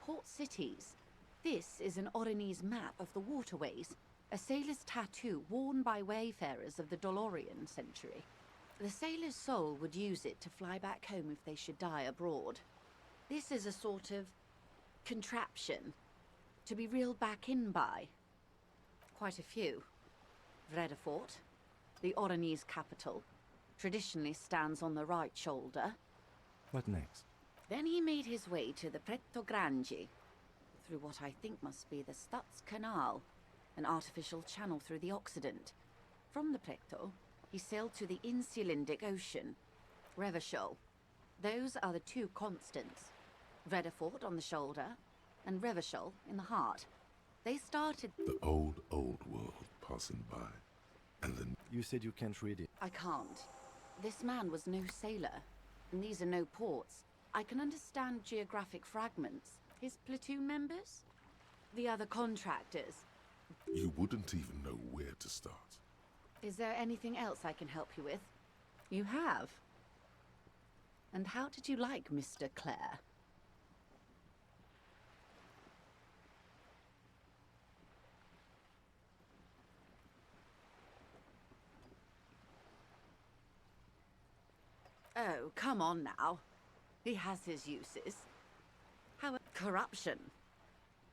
Port cities. This is an Oronese map of the waterways, a sailor's tattoo worn by wayfarers of the Dolorian century. The sailor's soul would use it to fly back home if they should die abroad. This is a sort of contraption to be reeled back in by. Quite a few. Vredefort, the Oronese capital, traditionally stands on the right shoulder. What next? Then he made his way to the Pretto Grande, through what I think must be the Stutz Canal, an artificial channel through the Occident. From the Pretto, he sailed to the Insulindic Ocean, Revachol. Those are the two constants, Vredefort on the shoulder, and Revachol in the heart. They started... The old world passing by, and then... You said you can't read it. I can't. This man was no sailor, and these are no ports. I can understand geographic fragments. His platoon members? The other contractors? You wouldn't even know where to start. Is there anything else I can help you with? You have? And how did you like Mr. Clare? Oh, come on now. He has his uses. How corruption.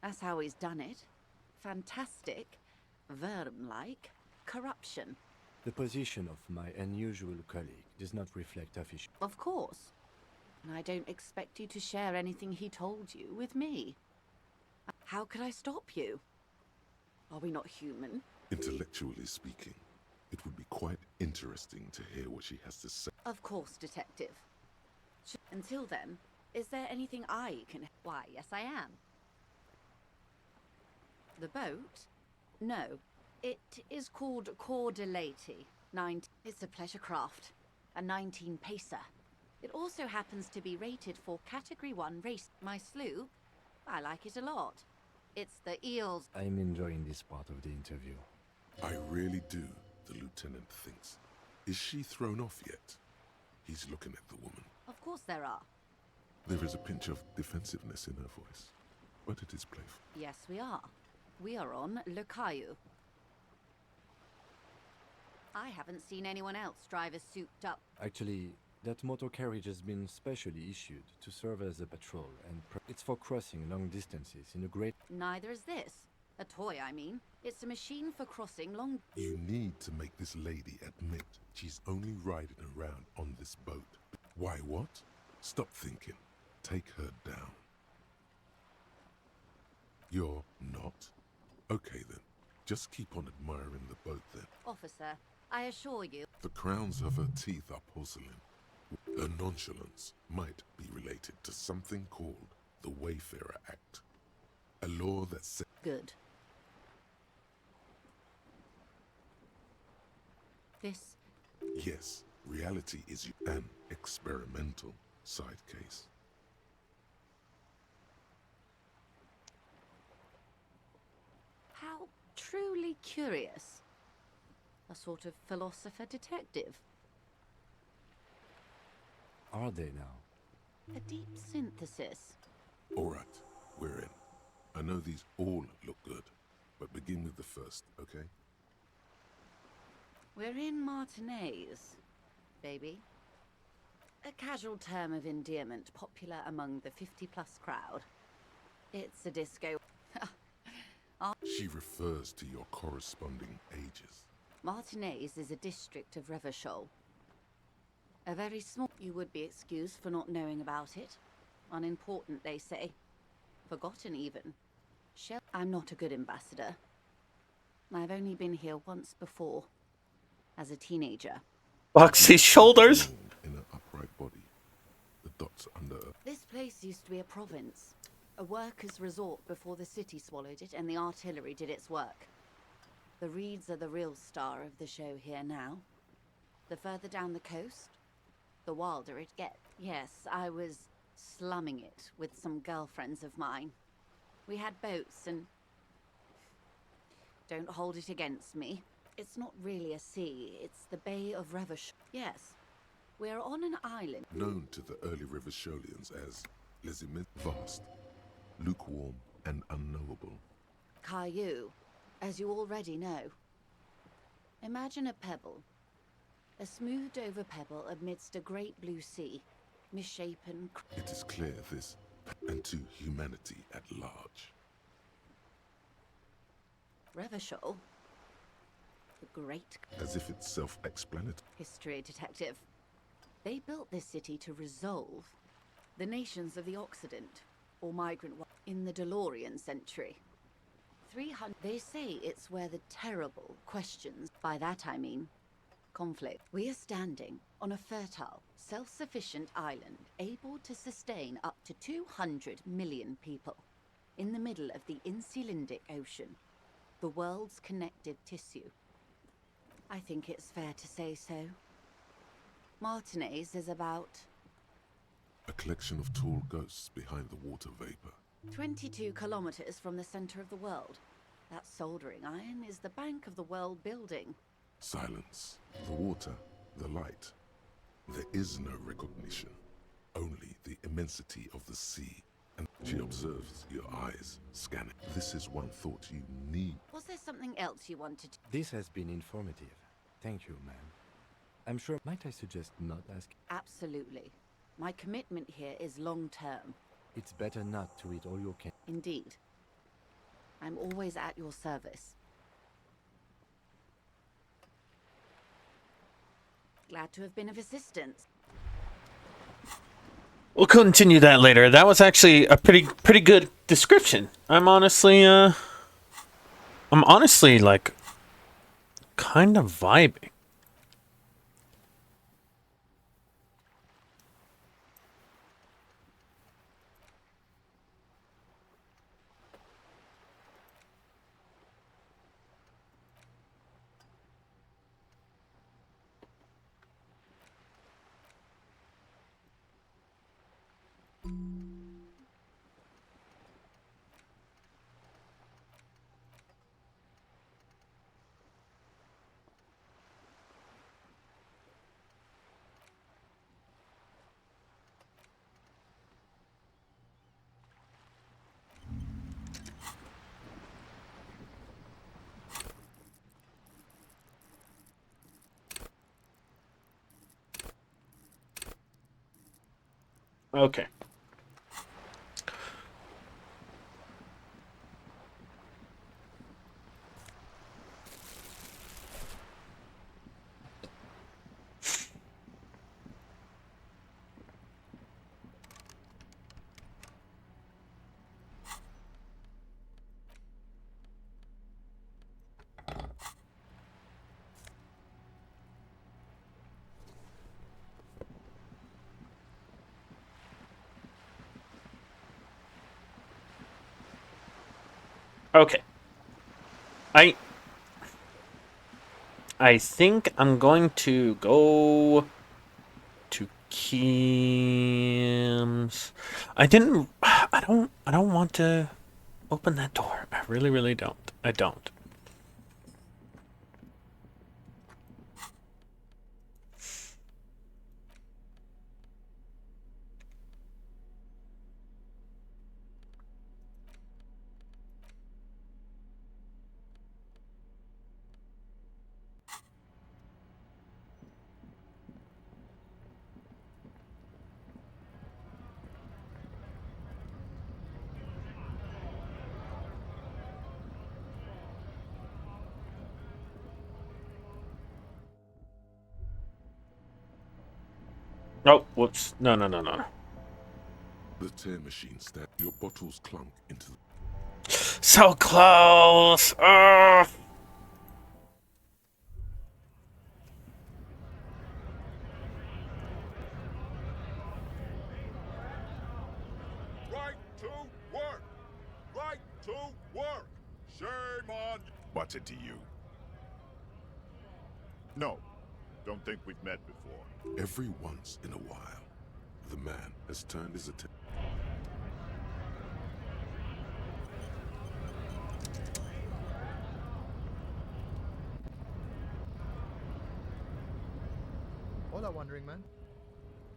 That's how he's done it. Fantastic, worm-like corruption. The position of my unusual colleague does not reflect official. Of course. And I don't expect you to share anything he told you with me. How could I stop you? Are we not human? Intellectually speaking, it would be quite interesting to hear what she has to say. Of course, Detective. Until then, is there anything I can... Why, yes I am. The boat? No. It is called Cordelati. It's a pleasure craft. A 19 pacer. It also happens to be rated for Category 1 race. My sloop? I like it a lot. It's the Eels... I'm enjoying this part of the interview. I really do, the lieutenant thinks. Is she thrown off yet? He's looking at the woman. Of course there are. There is a pinch of defensiveness in her voice, but it is playful. Yes, we are. We are on Le Caillou. I haven't seen anyone else drive a souped up... Actually, that motor carriage has been specially issued to serve as a patrol, and it's for crossing long distances in a great... Neither is this. A toy, I mean. It's a machine for crossing long... You need to make this lady admit she's only riding around on this boat. Why what? Stop thinking. Take her down. You're not? Okay then. Just keep on admiring the boat then. Officer, I assure you... The crowns of her teeth are porcelain. Her nonchalance might be related to something called the Wayfarer Act. A law that says... Good. This... Yes, reality is an experimental side case. How truly curious. A sort of philosopher detective. Are they now? A deep synthesis. All right, we're in. I know these all look good, but begin with the first, okay? We're in Martinez, baby. A casual term of endearment popular among the 50-plus crowd. It's a disco. She refers to your corresponding ages. Martinez is a district of Revachol. A very small... You would be excused for not knowing about it. Unimportant, they say. Forgotten, even. I'm not a good ambassador. I've only been here once before. As a teenager. Boxy's shoulders. In an upright body. The dots under her. This place used to be a province. A workers' resort before the city swallowed it and the artillery did its work. The Reeds are the real star of the show here now. The further down the coast, the wilder it gets. Yes, I was slumming it with some girlfriends of mine. We had boats and... Don't hold it against me. It's not really a sea, it's the Bay of Revachol. Yes, we're on an island. Known to the early Revacholians as Les Immenses, vast, lukewarm, and unknowable. Caillou, as you already know. Imagine a pebble. A smoothed over pebble amidst a great blue sea, misshapen. It is clear this, and to humanity at large. Revachol? The great... As if it's self-explanatory. History detective. They built this city to resolve the nations of the Occident, or migrant in the DeLorean century. 300... They say it's where the terrible questions, by that I mean conflict. We are standing on a fertile, self-sufficient island, able to sustain up to 200 million people, in the middle of the Insulindic Ocean, the world's connective tissue. I think it's fair to say so. Martinez is about... A collection of tall ghosts behind the water vapor. 22 kilometers from the center of the world. That soldering iron is the bank of the world building. Silence. The water, the light. There is no recognition. Only the immensity of the sea. And she observes your eyes, scanning. This is one thought you need. Was there something else you wanted to... This has been informative. Thank you, ma'am. I'm sure... Might I suggest not ask... Absolutely. My commitment here is long-term. It's better not to eat all you can. Indeed. I'm always at your service. Glad to have been of assistance. We'll continue that later. That was actually a pretty good description. I'm honestly like kind of vibing. Okay. Okay. I think I'm going to go to Kim's. I don't want to open that door. I really don't. I don't. Oh, whoops. No, no, no, no. The tear machine stab. Your bottles clunk into the... So close! Ugh. Right to work! Right to work! Shame on... What's it to you? No. Don't think we've met before. Every once in a while, the man has turned his attention. Hola, Wandering Man.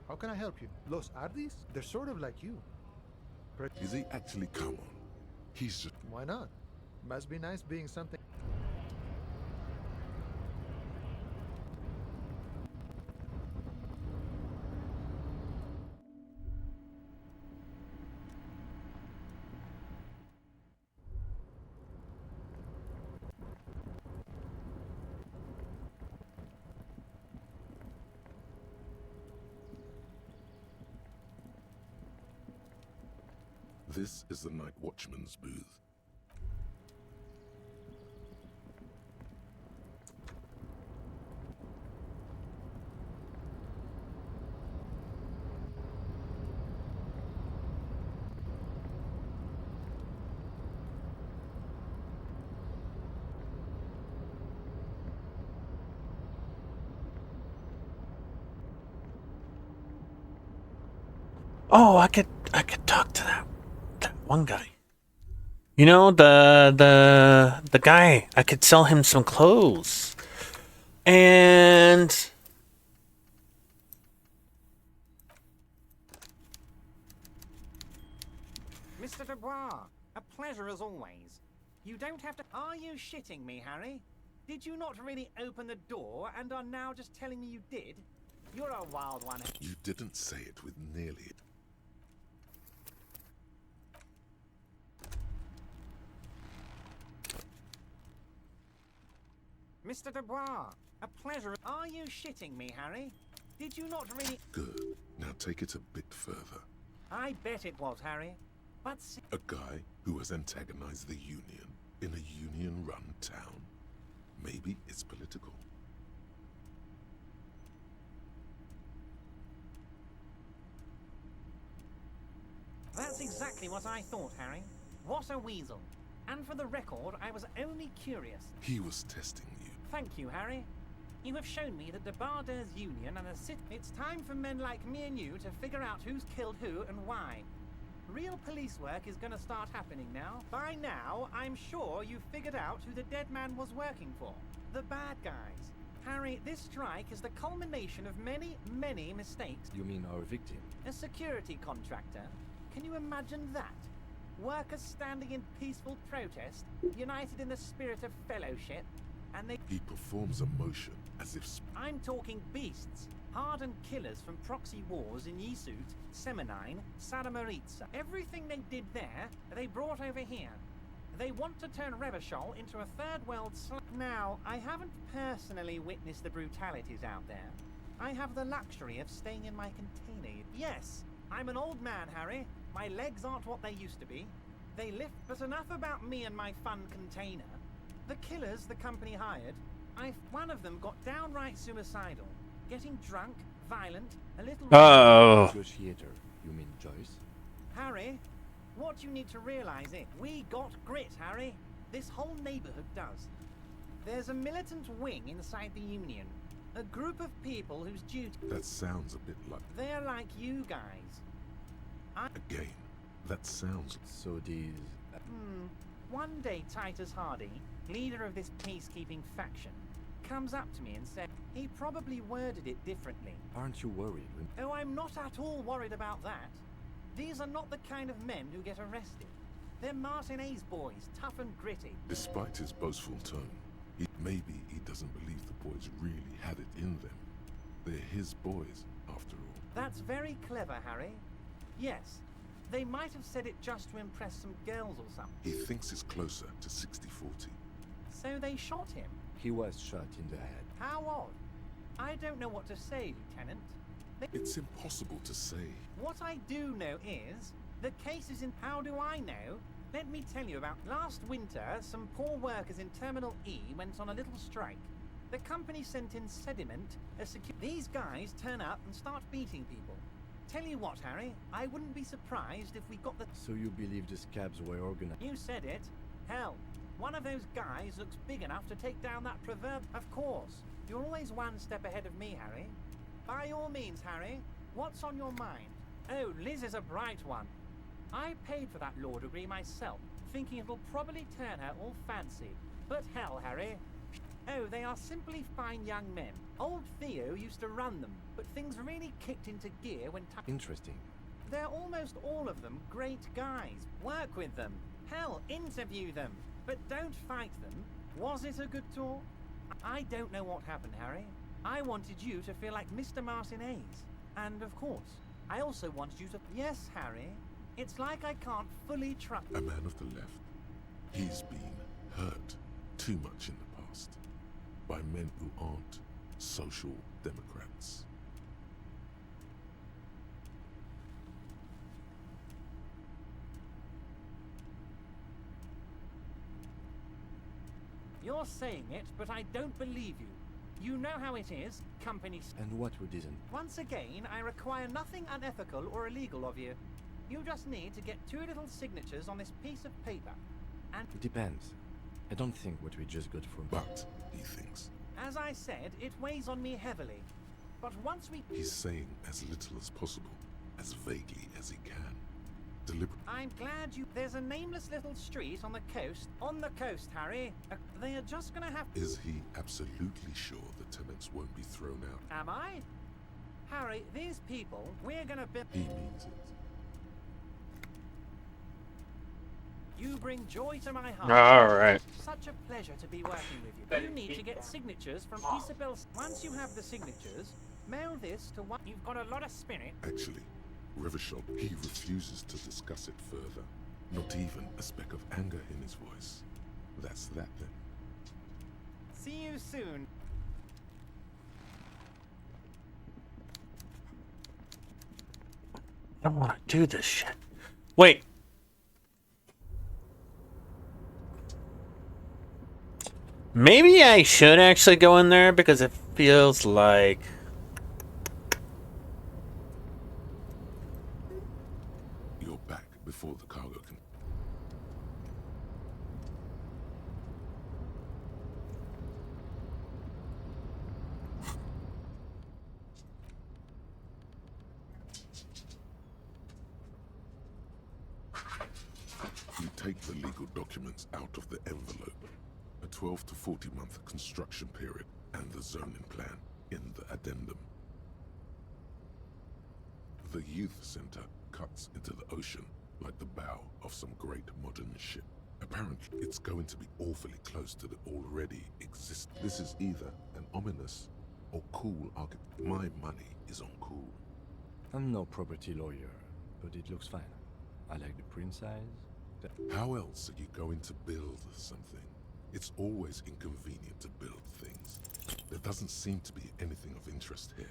How can I help you? Los Ardis? They're sort of like you. Is he actually? Come on. He's just... Why not? Must be nice being something. This is the night watchman's booth. Oh, I could talk to that one guy. You know, the guy. I could sell him some clothes. And Mr. Dubois, a pleasure as always. You don't have to... Are you shitting me, Harry? Did you not really open the door and are now just telling me you did? You're a wild one. You didn't say it with nearly... Mr. Dubois, a pleasure. Are you shitting me, Harry? Did you not really... Good. Now take it a bit further. I bet it was, Harry. But... A guy who has antagonized the Union in a Union-run town. Maybe it's political. That's exactly what I thought, Harry. What a weasel. And for the record, I was only curious. He was testing you. Thank you, Harry. You have shown me that the Barders Union and the city... It's time for men like me and you to figure out who's killed who and why. Real police work is going to start happening now. By now, I'm sure you've figured out who the dead man was working for. The bad guys. Harry, this strike is the culmination of many, many mistakes. You mean our victim? A security contractor. Can you imagine that? Workers standing in peaceful protest, united in the spirit of fellowship, and they... He performs a motion as if... I'm talking beasts. Hardened killers from proxy wars in Yesut, Semenine, Sadamaritsa. Everything they did there, they brought over here. They want to turn Revachol into a third world Now, I haven't personally witnessed the brutalities out there. I have the luxury of staying in my container. Yes, I'm an old man, Harry. My legs aren't what they used to be. They lift, but enough about me and my fun container. The killers the company hired, one of them got downright suicidal. Getting drunk, violent, a little... Uh-oh. Negotiator, you mean Joyce? Harry, what you need to realize is, we got grit, Harry. This whole neighborhood does. There's a militant wing inside the Union. A group of people whose duty... That sounds a bit like... They're like you guys. Again, that sounds... So these... One day Titus Hardy, leader of this peacekeeping faction, comes up to me and said, he probably worded it differently. Aren't you worried? Oh, I'm not at all worried about that. These are not the kind of men who get arrested. They're Martinez boys, tough and gritty. Despite his boastful tone, maybe he doesn't believe the boys really had it in them. They're his boys, after all. That's very clever, Harry. Yes, they might have said it just to impress some girls or something. He thinks it's closer to 60-40. So they shot him? He was shot in the head. How odd. I don't know what to say, Lieutenant. It's impossible to say. What I do know is, the case is in... How do I know? Let me tell you about last winter, some poor workers in Terminal E went on a little strike. The company sent in sediment as These guys turn up and start beating people. Tell you what, Harry, I wouldn't be surprised if we got the... So you believe the scabs were organized? You said it. Hell, one of those guys looks big enough to take down that proverb. Of course, you're always one step ahead of me, Harry. By all means, Harry, what's on your mind? Oh, Liz is a bright one. I paid for that law degree myself, thinking it'll probably turn her all fancy. But hell, Harry. Oh, they are simply fine young men. Old Theo used to run them, but things really kicked into gear when... Interesting. They're almost all of them great guys. Work with them. Hell, interview them. But don't fight them. Was it a good tour? I don't know what happened, Harry. I wanted you to feel like Mr. Martinez. And of course, I also wanted you to... Yes, Harry. It's like I can't fully trust... A man of the left. He's been hurt too much in the past by men who aren't social democrats. You're saying it, but I don't believe you. You know how it is, companies... And what we didn't? Once again, I require nothing unethical or illegal of you. You just need to get 2 little signatures on this piece of paper. And... It depends. I don't think what we just got from... But, he thinks. As I said, it weighs on me heavily. But once we... He's saying as little as possible, as vaguely as he can. Deliberately. I'm glad you... There's a nameless little street on the coast. On the coast, Harry. They are just gonna have... Is he absolutely sure the tenants won't be thrown out? Am I? Harry, these people, we're gonna be... He means it. You bring joy to my heart. All right. Such a pleasure to be working with you. You need to get signatures from Isabel. Once you have the signatures, mail this to one. You've got a lot of spirit. Actually, Revachol, he refuses to discuss it further. Not even a speck of anger in his voice. That's that then. See you soon. I don't want to do this shit. Wait. Maybe I should actually go in there because it feels like... You're back before the cargo can... You take the legal documents out of the envelope. A 12 to 40 month construction period and the zoning plan in the addendum. The youth center cuts into the ocean like the bow of some great modern ship. Apparently, it's going to be awfully close to the already exist. This is either an ominous or cool architect. My money is on cool. I'm no property lawyer, but it looks fine. I like the print size. How else are you going to build something? It's always inconvenient to build things. There doesn't seem to be anything of interest here.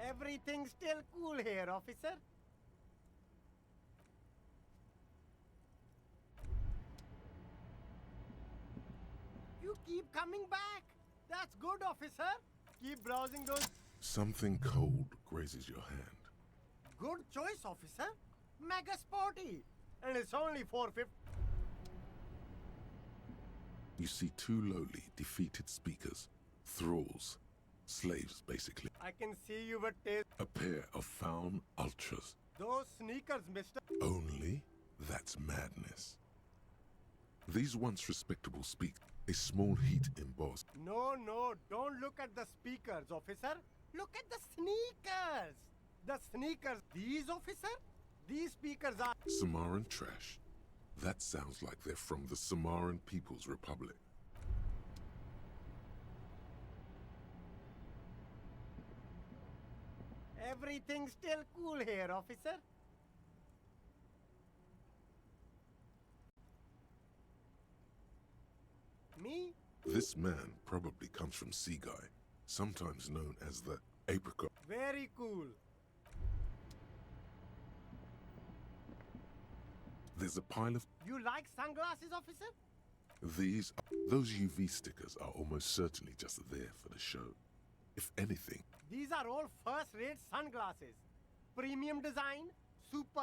Everything's still cool here, officer. You keep coming back. That's good, officer. Keep browsing those. Something cold grazes your hand. Good choice, officer. Mega sporty. And it's only 450. You see two lowly, defeated speakers, thralls, slaves basically. I can see you were taste. A pair of found ultras. Those sneakers, mister. Only that's madness. These once respectable speak a small heat embossed. No, don't look at the speakers, officer. Look at the sneakers. The sneakers. These, officer? These speakers are. Samaran trash. That sounds like they're from the Samaran People's Republic. Everything's still cool here, officer. Me? This man probably comes from Seaguy, sometimes known as the Apricot. Very cool. There's a pile of You like sunglasses, officer? those UV stickers are almost certainly just there for the show. If anything, These are all first-rate sunglasses. Premium design, super.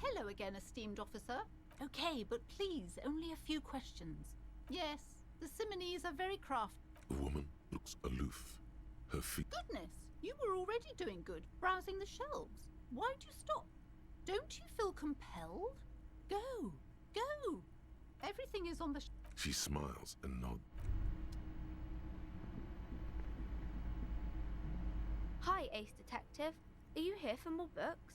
Hello again, esteemed officer. Okay, but please, only a few questions. Yes, the Simonese are very crafty. the woman looks aloof. Her feet. Goodness, you were already doing good, browsing the shelves. Why'd you stop? Don't you feel compelled? Go, go. Everything is on the. She smiles and nods. Hi, Ace Detective. Are you here for more books?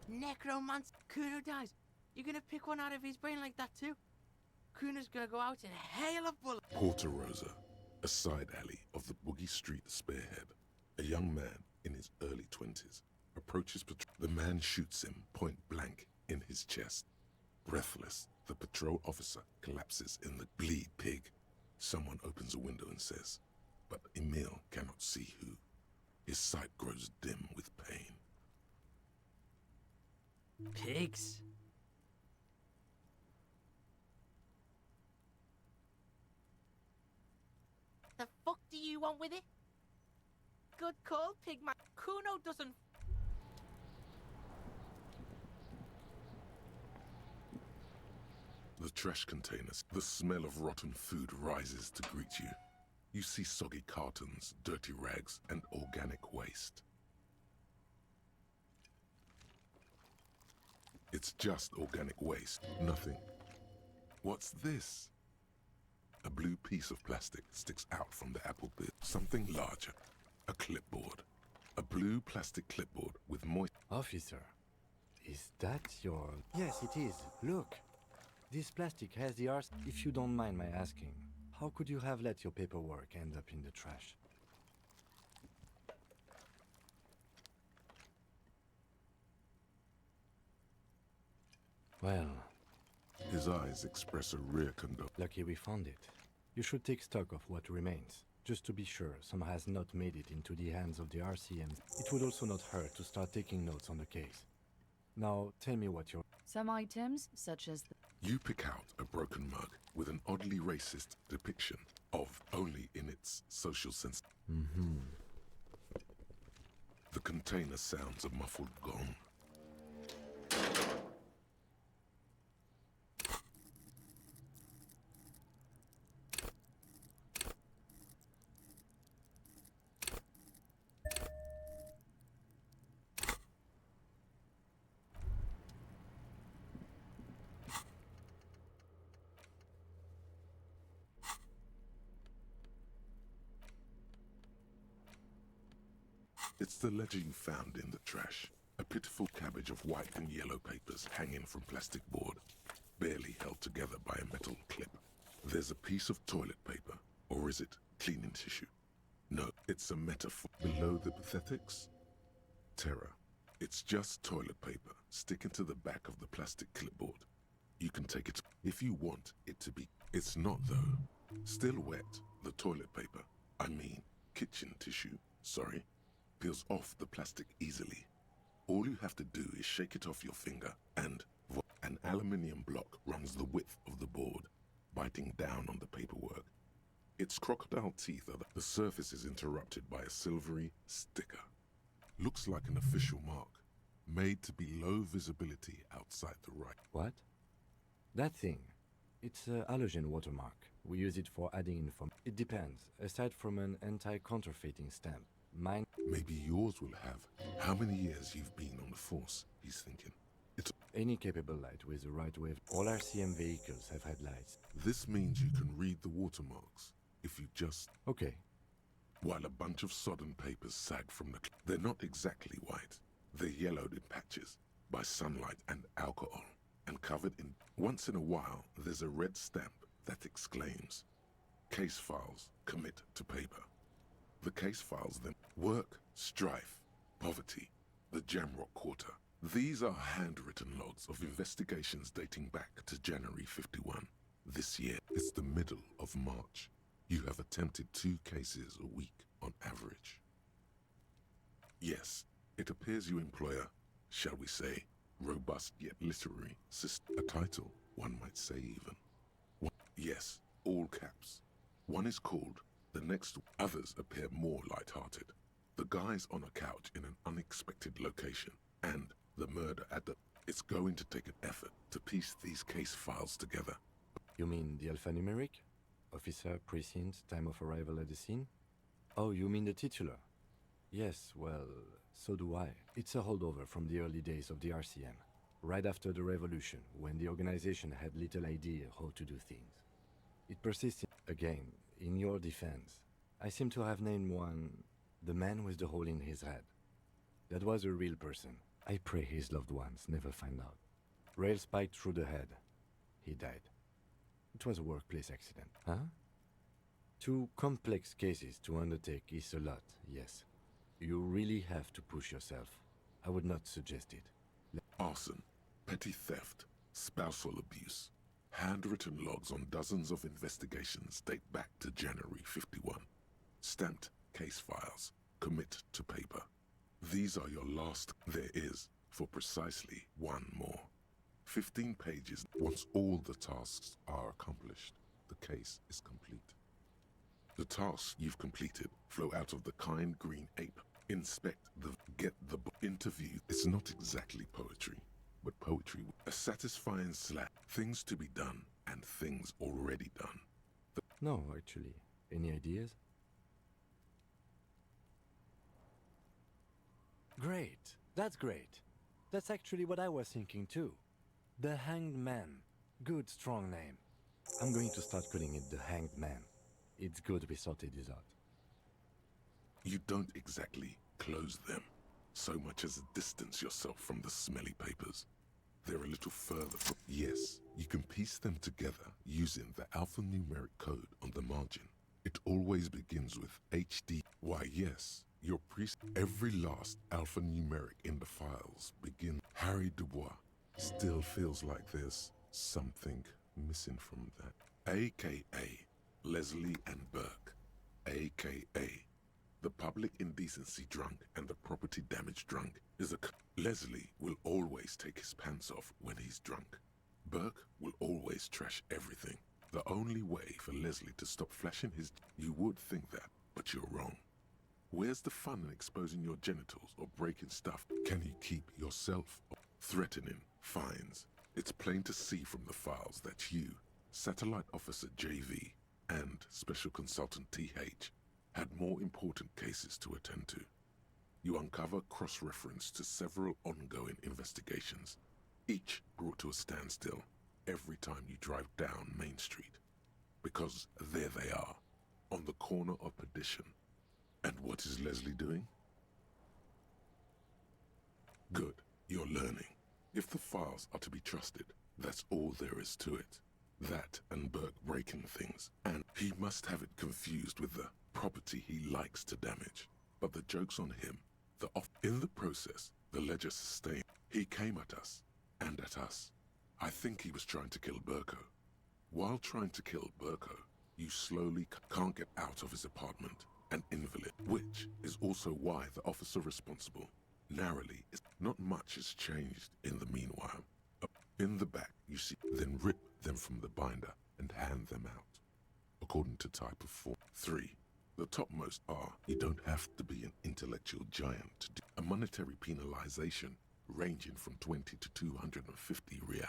Necromancer. Kuno dies. You're gonna pick one out of his brain like that too? Kuno's gonna go out in a hail of bullets. Porta Rosa, a side alley of the Boogie Street Spearhead. A young man in his early 20s approaches patrol. The man shoots him point blank in his chest. Breathless, the patrol officer collapses in the bleed pig. Someone opens a window and says, but Emil cannot see who. His sight grows dim with pain. Pigs. The fuck do you want with it? Good call, Pigman. Kuno doesn't. The trash containers. The smell of rotten food rises to greet you. You see soggy cartons, dirty rags, and organic waste. It's just organic waste, nothing. What's this? A blue piece of plastic sticks out from the apple pit. Something larger. A clipboard. A blue plastic clipboard with moist... Officer, is that your... Yes, it is. Look. This plastic has the arse... If you don't mind my asking, how could you have let your paperwork end up in the trash? Well... His eyes express a rare condol... Lucky we found it. You should take stock of what remains, just to be sure some has not made it into the hands of the RCM. It would also not hurt to start taking notes on the case. Now, tell me what you're... Some items, such as the You pick out a broken mug with an oddly racist depiction of only in its social sense. Mm-hmm. The container sounds a muffled gong. It's the ledger you found in the trash. A pitiful cabbage of white and yellow papers hanging from plastic board, barely held together by a metal clip. There's a piece of toilet paper, or is it cleaning tissue? No, it's a metaphor. Below the pathetics? Terror. It's just toilet paper sticking to the back of the plastic clipboard. You can take it if you want it to be. It's not though. Still wet, the toilet paper, I mean kitchen tissue, sorry, peels off the plastic easily. All you have to do is shake it off your finger and an aluminium block runs the width of the board, biting down on the paperwork. Its crocodile teeth are the surface is interrupted by a silvery sticker. Looks like an official mark, made to be low visibility outside the right. What? That thing. It's a halogen watermark. We use it for adding info. It depends. Aside from an anti-counterfeiting stamp, mine... Maybe yours will have. How many years you've been on the force, he's thinking. It's any capable light with the right wave. All RCM vehicles have had lights. This means you can read the watermarks if you just... Okay. While a bunch of sodden papers sag from the... They're not exactly white. They're yellowed in patches by sunlight and alcohol, and covered in... Once in a while, there's a red stamp that exclaims, "Case files, commit to paper." The case files then work, strife, poverty, the Jamrock Quarter. These are handwritten logs of investigations dating back to January 51. This year, it's the middle of March. You have attempted 2 cases a week on average. Yes, it appears you employ a, shall we say, robust yet literary system. A title, one might say even. Yes, all caps. One is called The Next. Others appear more light-hearted. The guy's on a couch in an unexpected location, and the murder at the... It's going to take an effort to piece these case files together. You mean the alphanumeric? Officer, precinct, time of arrival at the scene? Oh, you mean the titular? Yes, well, so do I. It's a holdover from the early days of the RCM, right after the revolution, when the organization had little idea how to do things. It persists again, in your defense. I seem to have named one the man with the hole in his head. That was a real person. I pray his loved ones never find out. Rail spiked through the head. He died. It was a workplace accident. Huh? 2 complex cases to undertake is a lot, yes. You really have to push yourself. I would not suggest it. Arson, petty theft, spousal abuse. Handwritten logs on dozens of investigations date back to January 51. Stamped case files. Commit to paper. These are your last. There is, for precisely 1 more. 15 pages. Once all the tasks are accomplished, the case is complete. The tasks you've completed flow out of the kind green ape. Inspect the... Get the... Interview. It's not exactly poetry, but poetry. A satisfying slap. Things to be done and things already done. No, actually. Any ideas? Great. That's great. That's actually what I was thinking too. The Hanged Man. Good, strong name. I'm going to start calling it the Hanged Man. It's good we sorted this out. You don't exactly close them, so much as distance yourself from the smelly papers. They're a little further from... Yes, you can piece them together using the alphanumeric code on the margin. It always begins with HD. Why, yes, your priest... Every last alphanumeric in the files begin... Harry Dubois. Still feels like there's something missing from that. A.K.A. Leslie and Burke. A.K.A. The public indecency drunk and the property damage drunk is a... Leslie will always take his pants off when he's drunk. Burke will always trash everything. The only way for Leslie to stop flashing his... You would think that, but you're wrong. Where's the fun in exposing your genitals or breaking stuff? Can you keep yourself threatening fines? It's plain to see from the files that you, Satellite Officer JV, and Special Consultant TH had more important cases to attend to. You uncover cross-reference to several ongoing investigations, each brought to a standstill every time you drive down Main Street. Because there they are, on the corner of Perdition. And what is Leslie doing? Good, you're learning. If the files are to be trusted, that's all there is to it. That and Burke breaking things, and he must have it confused with the property he likes to damage. But the joke's on him. In the process, the ledger sustained. He came at us, and at us. I think he was trying to kill Burko. While trying to kill Burko, you slowly can't get out of his apartment, an invalid, which is also why the officer responsible, narrowly, is not much has changed in the meanwhile. In the back, you see, then rip them from the binder and hand them out, according to type of form. 3. The topmost are, you don't have to be an intellectual giant to do a monetary penalization ranging from 20 to 250 real.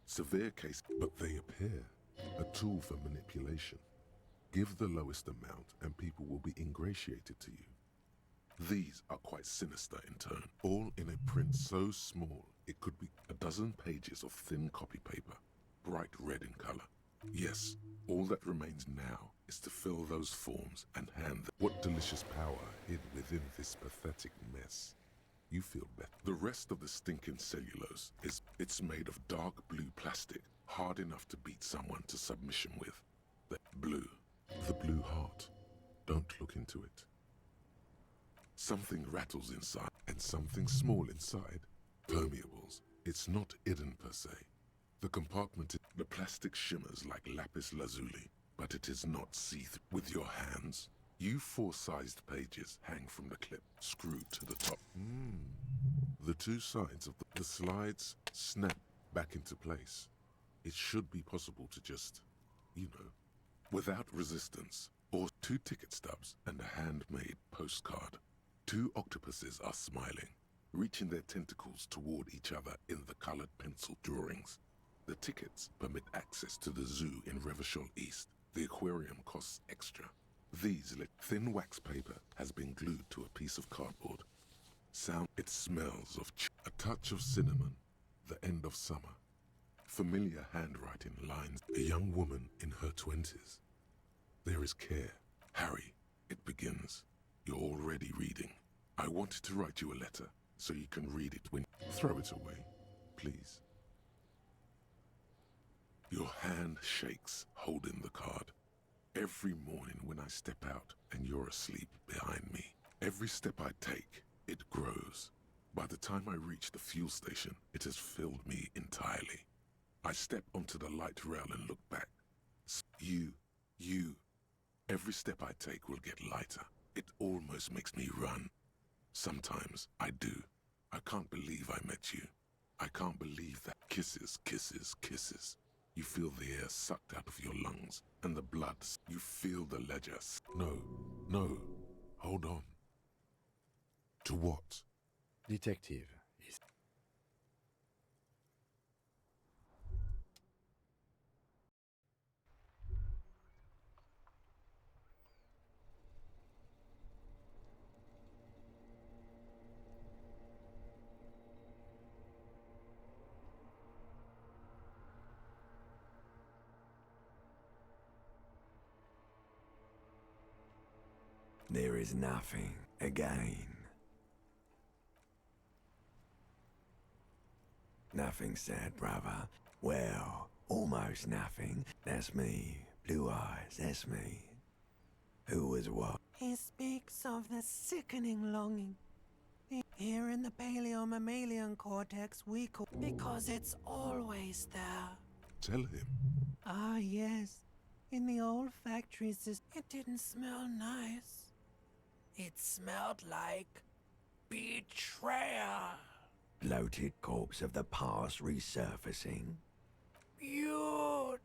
Severe case, but they appear a tool for manipulation. Give the lowest amount and people will be ingratiated to you. These are quite sinister in turn, all in a print so small it could be a dozen pages of thin copy paper, bright red in color. Yes, all that remains now is to fill those forms and hand them. What delicious power hid within this pathetic mess. You feel better. The rest of the stinking cellulose it's made of dark blue plastic, hard enough to beat someone to submission with. The blue heart. Don't look into it. Something rattles inside, and something small inside. Permeables. It's not hidden per se. The compartment, the plastic shimmers like lapis lazuli, but it is not see-through. With your hands, you 4-sized pages hang from the clip, screwed to the top. The two sides of the slides snap back into place. It should be possible to just, without resistance, or 2 ticket stubs and a handmade postcard. 2 octopuses are smiling, reaching their tentacles toward each other in the colored pencil drawings. The tickets permit access to the zoo in Revachol East. The aquarium costs extra. These thin wax paper has been glued to a piece of cardboard. It smells of a touch of cinnamon, the end of summer. Familiar handwriting lines, a young woman in her 20s. There is care. Harry, it begins. You're already reading. I wanted to write you a letter so you can read it when... Throw it away, please. Your hand shakes, holding the card. Every morning when I step out and you're asleep behind me, every step I take, it grows. By the time I reach the fuel station, it has filled me entirely. I step onto the light rail and look back. You. Every step I take will get lighter. It almost makes me run. Sometimes I do. I can't believe I met you. I can't believe that. Kisses, kisses, kisses. You feel the air sucked out of your lungs, and the blood. You feel the ledger. No. Hold on. To what? Detective is... There is nothing again. Nothing sad, brother. Well, almost nothing. That's me. Blue eyes, that's me. Who was what? He speaks of the sickening longing. Here in the paleo-mammalian cortex we call... Because it's always there. Tell him. Ah, yes. In the old factories, it didn't smell nice. It smelled like betrayal. bloated corpse of the past resurfacing. Beautiful.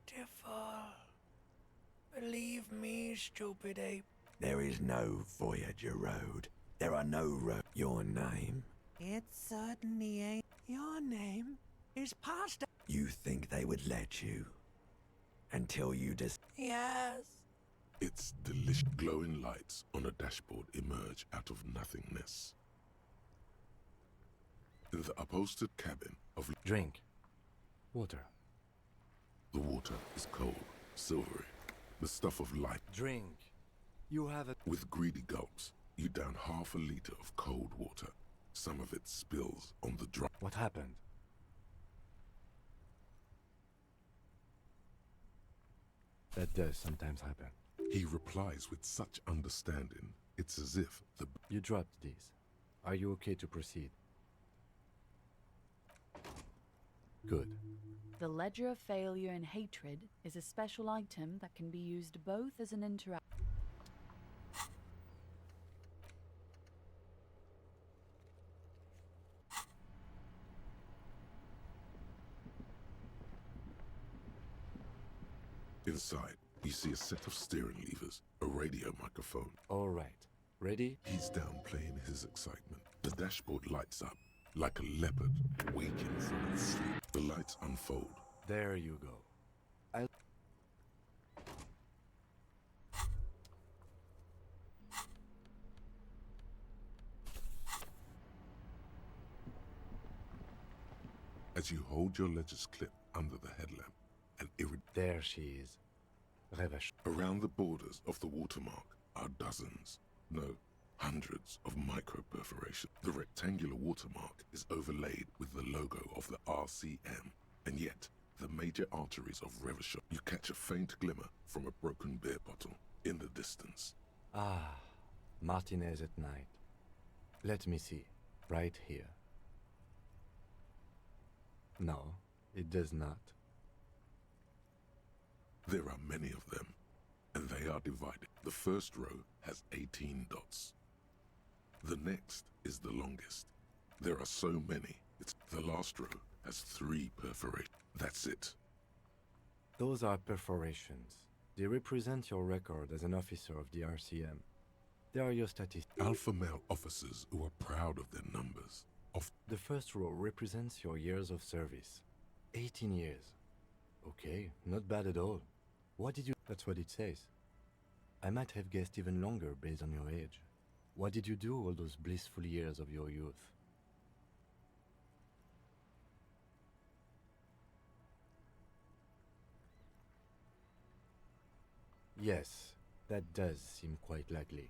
Believe me, stupid ape. There is no Voyager Road. There are no road. Your name? It certainly ain't. Your name is Pasta. You think they would let you? Until you just... Yes. Its delicious glowing lights on a dashboard emerge out of nothingness. In the upholstered cabin of... Drink. Water. The water is cold, silvery, the stuff of life. Drink. You have a... With greedy gulps, you down half a liter of cold water. Some of it spills on the dry... What happened? That does sometimes happen. He replies with such understanding, it's as if the... You dropped these. Are you okay to proceed? Good. The Ledger of Failure and Hatred is a special item that can be used both as an interact. Inside, you see a set of steering levers, a radio microphone. All right. Ready? He's downplaying his excitement. The dashboard lights up, like a leopard waking from its sleep. The lights unfold. There you go. I'll... As you hold your ledger's clip under the headlamp, an There she is. Revesh. Around the borders of the watermark are dozens, no, hundreds of micro-perforations. The rectangular watermark is overlaid with the logo of the RCM, and yet, the major arteries of Revachol. You catch a faint glimmer from a broken beer bottle in the distance. Ah, Martinez at night. Let me see. Right here. No, it does not. There are many of them, and they are divided. The first row has 18 dots. The next is the longest. There are so many. The last row has 3 perforations. That's it. Those are perforations. They represent your record as an officer of the RCM. They are your statistics. Alpha male officers who are proud of their numbers. The first row represents your years of service. 18 years. Okay, not bad at all. What did you... That's what it says. I might have guessed even longer based on your age. What did you do all those blissful years of your youth? Yes, that does seem quite likely.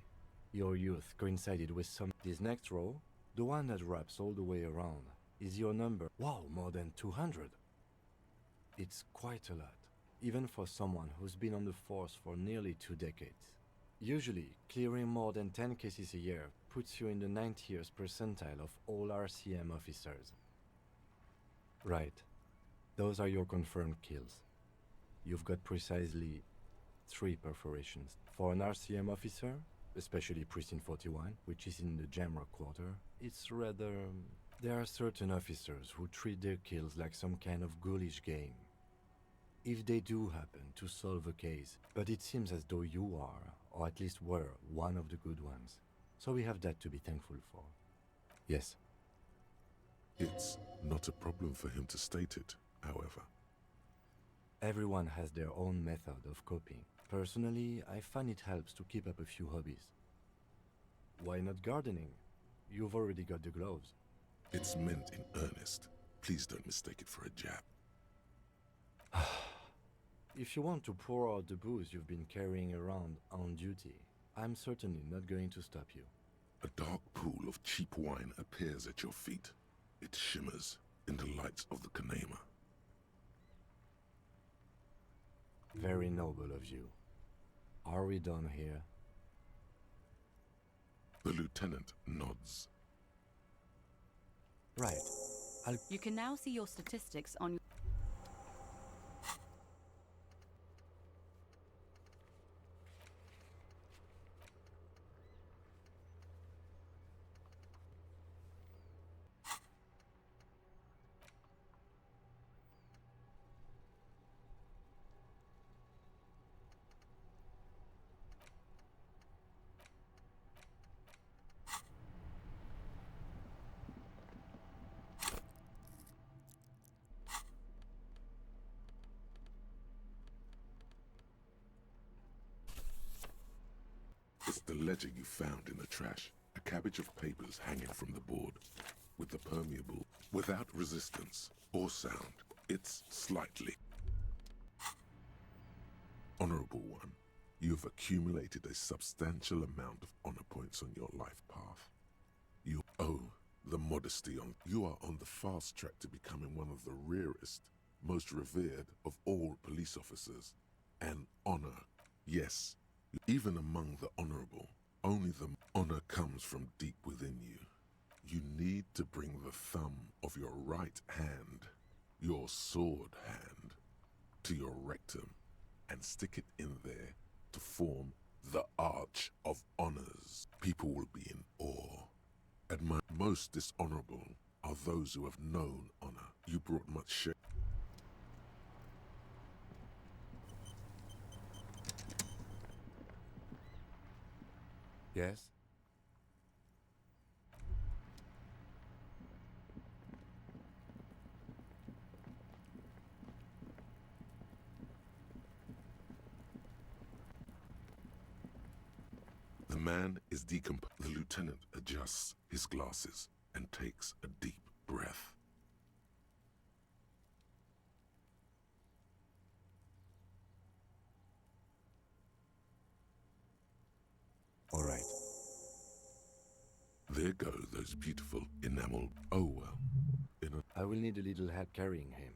Your youth coincided with some... This next row, the one that wraps all the way around, is your number. Wow, more than 200. It's quite a lot, even for someone who's been on the force for nearly 2 decades. Usually, clearing more than 10 cases a year puts you in the 90th percentile of all RCM officers. Right. Those are your confirmed kills. You've got precisely 3 perforations. For an RCM officer, especially Precinct 41, which is in the Jamrock quarter, it's rather... There are certain officers who treat their kills like some kind of ghoulish game. If they do happen to solve a case, but it seems as though you are, or at least were, one of the good ones. So we have that to be thankful for. Yes. It's not a problem for him to state it, however. Everyone has their own method of coping. Personally, I find it helps to keep up a few hobbies. Why not gardening? You've already got the gloves. It's meant in earnest. Please don't mistake it for a jab. If you want to pour out the booze you've been carrying around on duty, I'm certainly not going to stop you. A dark pool of cheap wine appears at your feet. It shimmers in the lights of the Kanema. Very noble of you. Are we done here? The lieutenant nods. Right. You can now see your statistics on your... was the ledger you found in the trash. A cabbage of papers hanging from the board. With the permeable, without resistance or sound. It's slightly. Honorable one, you have accumulated a substantial amount of honor points on your life path. You owe the modesty on. You are on the fast track to becoming one of the rarest, most revered of all police officers. And honor, yes, even among the honorable, only the honor comes from deep within you. You need to bring the thumb of your right hand, your sword hand, to your rectum and stick it in there to form the Arch of Honors. People will be in awe. And my most dishonorable are those who have known honor. You brought much shame. Yes? The man is decomposed. The lieutenant adjusts his glasses and takes a deep breath. All right. There go those beautiful enamel. Oh well. I will need a little help carrying him.